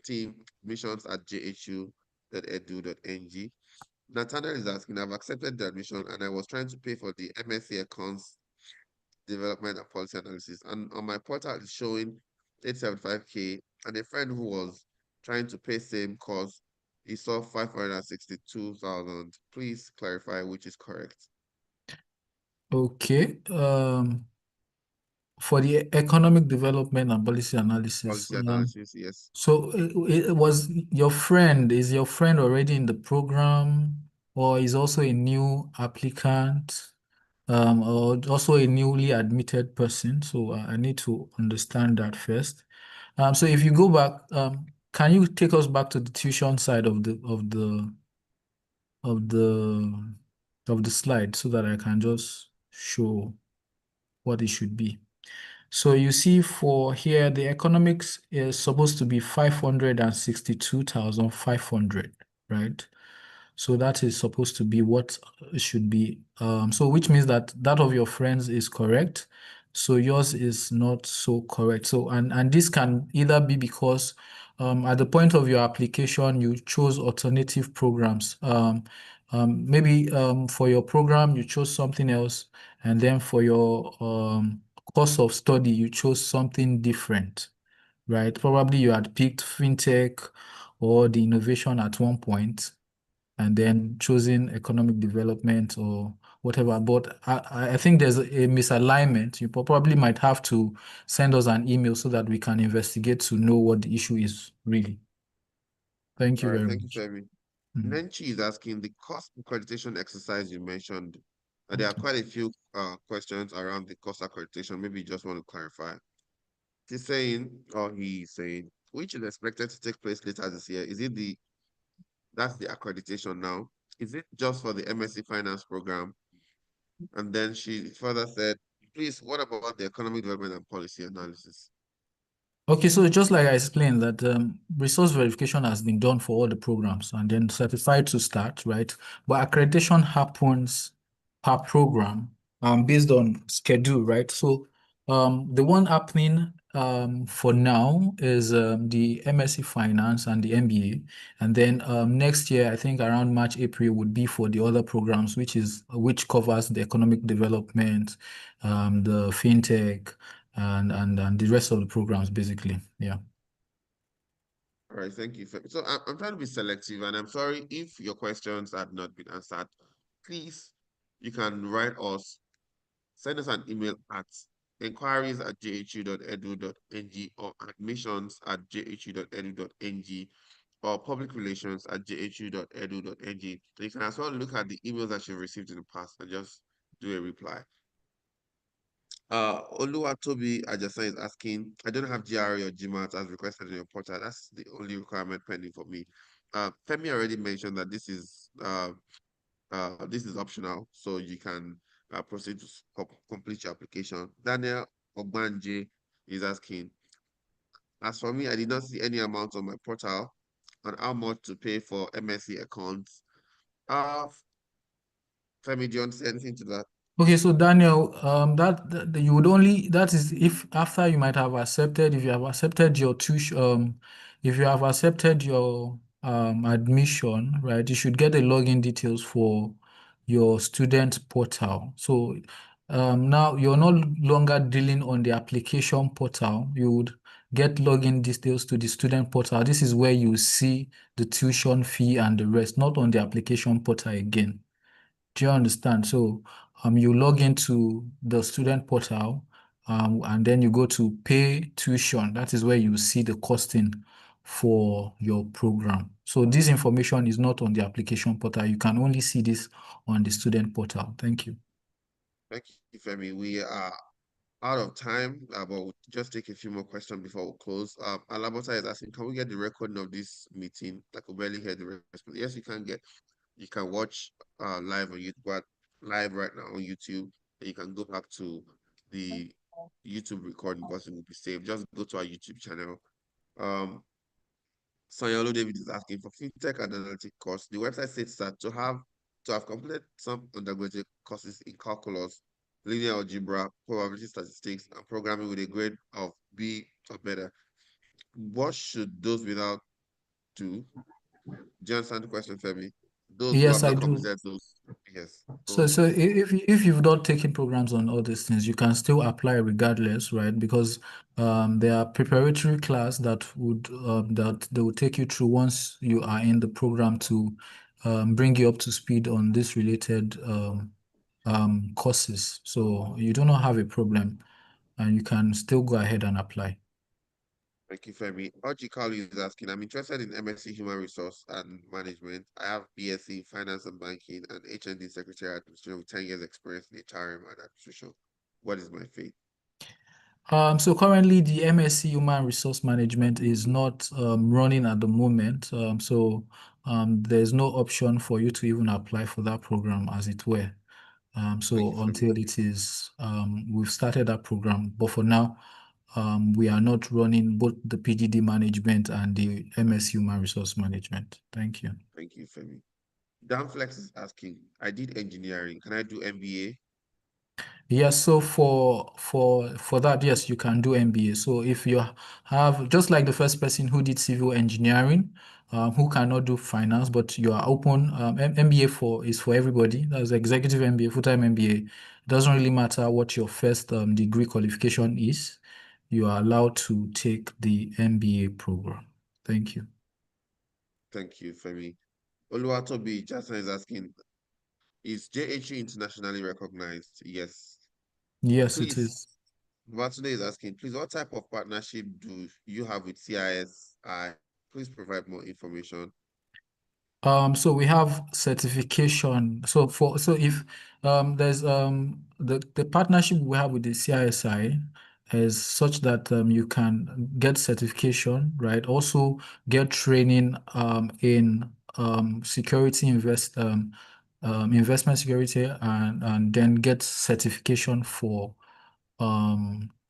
team, admissions@jhu.edu.ng. Nathaniel is asking, I've accepted the admission and I was trying to pay for the MSc accounts development and policy analysis. And on my portal, it's showing 875K. And a friend who was trying to pay same course, he saw 562,000. Please clarify which is correct. Okay. For the economic development and policy analysis, Policy analysis, yes. so it was your friend, is your friend already in the program, or is also a new applicant, or also a newly admitted person? So I need to understand that first. So if you go back, can you take us back to the tuition side of the of the slide so that I can just show what it should be? So you see for here, the economics is supposed to be 562,500, right? So that is supposed to be what it should be. So which means that that of your friends is correct. So yours is not so correct. So and this can either be because at the point of your application, you chose alternative programs. Maybe for your program, you chose something else, and then for your course of study, you chose something different, right? Probably you had picked fintech or the innovation at one point, and then choosing economic development or whatever. But I think there's a misalignment. You probably might have to send us an email so that we can investigate to know what the issue is really. Thank All you right, very thank you, much. Femi. Mhm. Nenchi is asking the cost accreditation exercise you mentioned. There are Okay. quite a few questions around the cost accreditation. Maybe you just want to clarify. He's saying, which is expected to take place later this year. Is it that's the accreditation now? Is it just for the MSc Finance program? And then she further said, please, what about the economic development and policy analysis? Okay, so just like I explained that resource verification has been done for all the programs and then certified to start, right? But accreditation happens per program based on schedule, right? So the one happening for now is the MSc Finance and the MBA. And then next year, I think around March, April would be for the other programs, which covers the economic development, the fintech, and the rest of the programs basically. Yeah. All right, thank you. So I'm trying to be selective, and I'm sorry if your questions have not been answered. Please, you can write us, send us an email at enquiries@jhu.edu.ng or admissions@jhu.edu.ng or public relations@jhu.edu.ng. You can as well look at the emails that you've received in the past and just do a reply. Oluwatobi Ajasa is asking, I don't have GRE or GMAT as requested in your portal. That's the only requirement pending for me. Femi already mentioned that this is optional, so you can proceed to complete your application. Daniel Ogbanje is asking, as for me, I did not see any amount on my portal on how much to pay for MSc accounts. Uh, Femi, do you want to say anything to that? Okay, so Daniel, that you would only, that is if after you might have accepted, if you have accepted your tuition, if you have accepted your admission, right, you should get the login details for your student portal. So now you're no longer dealing on the application portal. You would get login details to the student portal. This is where you see the tuition fee and the rest, not on the application portal again. Do you understand? So you log into the student portal and then you go to pay tuition. That is where you see the costing for your program. So this information is not on the application portal. You can only see this on the student portal. Thank you. Thank you, Femi. We are out of time, but we'll just take a few more questions before we close. Alabota is asking, can we get the recording of this meeting? I could barely hear the response. Yes, you can watch live on YouTube, but live right now on YouTube. You can go back to the YouTube recording because it will be saved. Just go to our YouTube channel. Sanyalo David is asking for fintech and analytic course. The website states that to have completed some undergraduate courses in calculus, linear algebra, probability statistics, and programming with a grade of B or better. What should those without do? Do you understand the question, Femi? Those who Yes, have I not do. completed those, yes, So, those. if you've not taken programs on all these things, you can still apply regardless, right? Because there are preparatory class that they will take you through once you are in the program to bring you up to speed on this related courses. So you do not have a problem, and you can still go ahead and apply. Thank you, Femi. Oji Kalu is asking, I'm interested in MSc Human Resource and Management. I have BSc Finance and Banking and HND Secretary Administration with 10 years experience in HRM and administration. What is my fate? So currently the MSc Human Resource Management is not running at the moment. There's no option for you to even apply for that program as it were. Thank you, Femi. Until we've started that program, but for now, we are not running both the PGD management and the MS Human Resource Management. Thank you. Thank you, Femi. Danflex is asking, I did engineering. Can I do MBA? Yes, so for that, yes, you can do MBA. So if you have just like the first person who did civil engineering, who cannot do finance, but you are open, MBA is for everybody. That's executive MBA, full-time MBA. It doesn't really matter what your first degree qualification is. You are allowed to take the MBA program. Thank you. Thank you, Femi. Oluwatobi Jason is asking, is JHU internationally recognized? Yes. Yes, it Please, is. Babatunde is asking, please, what type of partnership do you have with CISI? Please provide more information. So we have certification. So if there's the partnership we have with the CISI is such that you can get certification, right? Also get training in investment security and then get certification for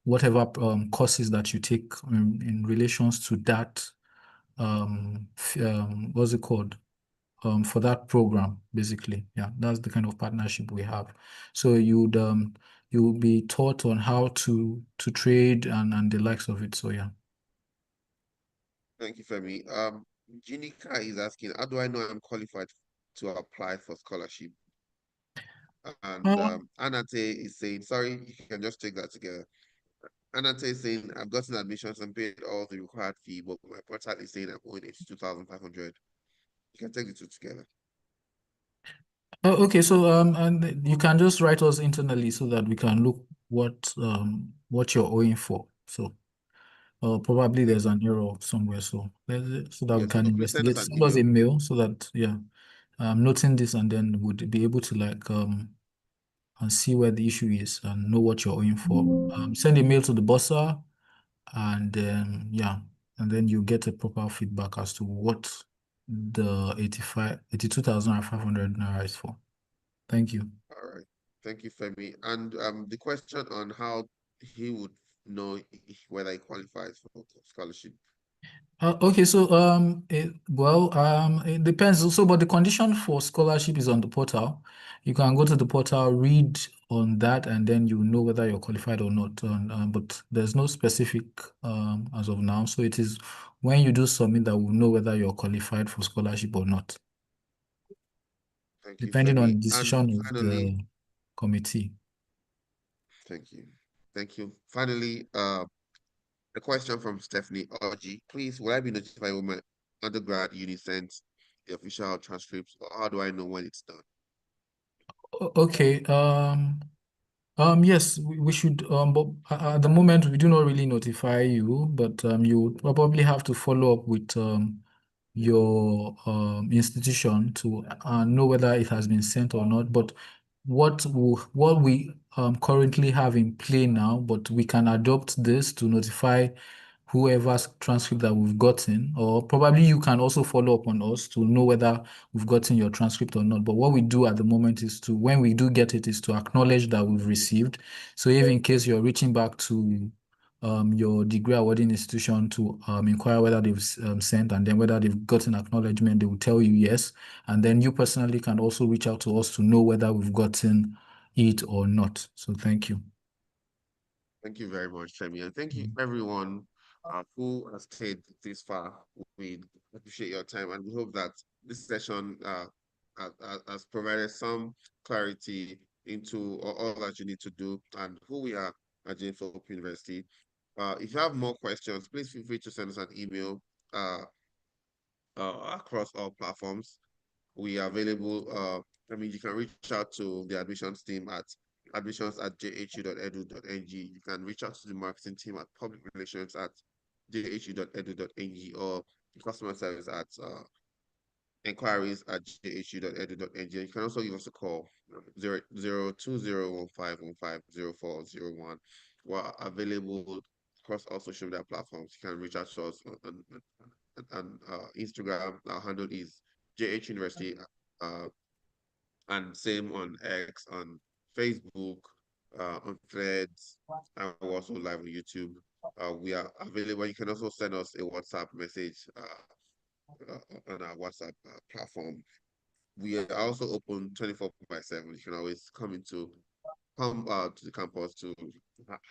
whatever courses that you take in relations to that what's it called? For that program, basically. Yeah, that's the kind of partnership we have. So you'll be taught on how to trade and the likes of it. So yeah. Thank you, Femi. Jinika is asking, how do I know I'm qualified to apply for scholarship? And Uh, Anate is saying, sorry, you can just take that together. Anate is saying, I've gotten admissions and paid all the required fee, but my portal is saying I'm owing 82,500. You can take the two together. okay, so and you can just write us internally so that we can look what you're owing for. So probably Thank there's an error somewhere. So that we Yes, can so please send us investigate. an Send us email. a mail so that yeah, noting this and then would be able to and see where the issue is and know what you're owing for. Send a mail to the bursar and yeah, and then you get a proper feedback as to what the 82,500 naira is for. Thank you. All right. Thank you, Femi. And the question on how he would know whether he qualifies for scholarship. Okay, so it depends also, but the condition for scholarship is on the portal. You can go to the portal, read on that, and then you know whether you're qualified or not. But there's no specific as of now. So it is when you do submit that we'll know whether you're qualified for scholarship or not, Thank you, depending on Femi. the And decision of finally, the committee. thank you. Thank you. Finally, a question from Stephanie Orji. Please, will I be notified when my undergrad uni sends the official transcripts, or how do I know when it's done? Okay. Yes, we should. But at the moment, we do not really notify you, but you would probably have to follow up with your institution to know whether it has been sent or not. But what we currently have in play now, but we can adopt this to notify whoever's transcript that we've gotten, or probably you can also follow up on us to know whether we've gotten your transcript or not. But what we do at the moment is to, when we do get it, is to acknowledge that we've received. So if in case you're reaching back to your degree awarding institution to inquire whether they've sent, and then whether they've gotten acknowledgement, they will tell you yes. And then you personally can also reach out to us to know whether we've gotten it or not. So thank you. Thank you very much, Femi, and thank you everyone who has stayed this far. We appreciate your time, and we hope that this session has provided some clarity into all that you need to do and who we are at James Hope University. If you have more questions, please feel free to send us an email across all platforms. We are available. You can reach out to the admissions team at admissions@jhu.edu.ng. You can reach out to the marketing team at public relations at jhu.edu.ng, or customer service at inquiries@jhu.edu.ng. You can also give us a call 02015150401. We're available across all social media platforms. You can reach out to us on Instagram. Our handle is JH University, and same on X, on Facebook, on Threads, and we're also live on YouTube. We are available. You can also send us a WhatsApp message on our WhatsApp platform. We are also open 24/7. You can always come to the campus to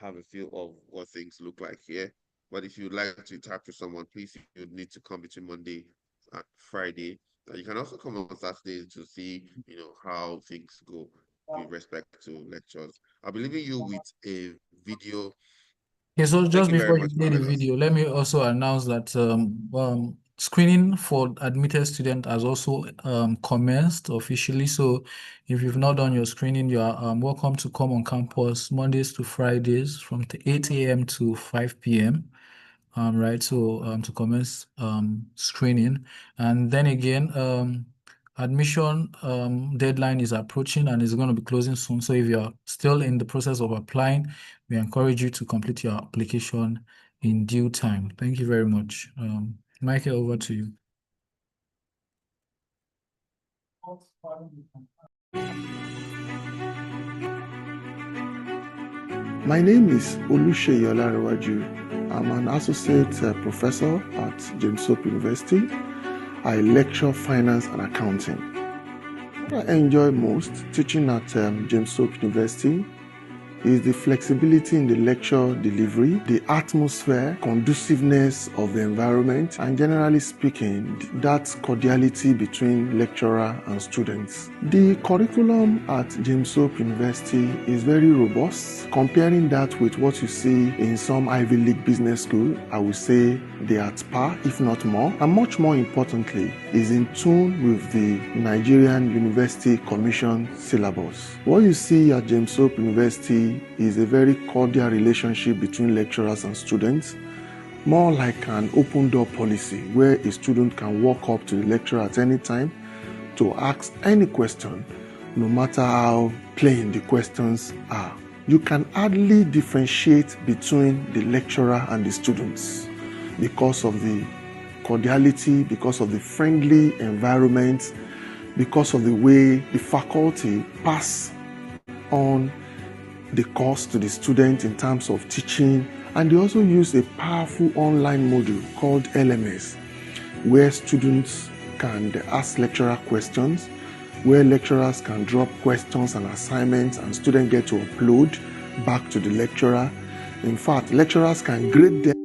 have a feel of what things look like here. But if you'd like to interact with someone, please, you need to come between Monday and Friday. You can also come on Saturday to see, how things go with respect to lectures. I'll be leaving you with a video. Okay, so Thank just you very before you much, play the Marvelous. video, let me also announce that screening for admitted student has also commenced officially. So if you've not done your screening, you are welcome to come on campus Mondays to Fridays from 8 a.m. to 5 p.m. Right, so to commence screening. And then again, admission deadline is approaching and is going to be closing soon. So if you're still in the process of applying, we encourage you to complete your application in due time. Thank you very much. Michael, over to you. My name is Olusheyi Olarewaju. I'm an associate professor at James Hope University. I lecture finance and accounting. What I enjoy most teaching at James Hope University is the flexibility in the lecture delivery, the atmosphere, conduciveness of the environment, and generally speaking, that cordiality between lecturer and students. The curriculum at James Hope University is very robust. Comparing that with what you see in some Ivy League business school, I would say they are at par, if not more, and much more importantly, is in tune with the Nigerian University Commission syllabus. What you see at James Hope University is a very cordial relationship between lecturers and students, more like an open door policy where a student can walk up to the lecturer at any time to ask any question, no matter how plain the questions are. You can hardly differentiate between the lecturer and the students because of the cordiality, because of the friendly environment, because of the way the faculty pass on the course to the student in terms of teaching And they also use a powerful online module called LMS, where students can ask lecturer questions, where lecturers can drop questions and assignments, and students get to upload back to the lecturer. In fact, lecturers can grade them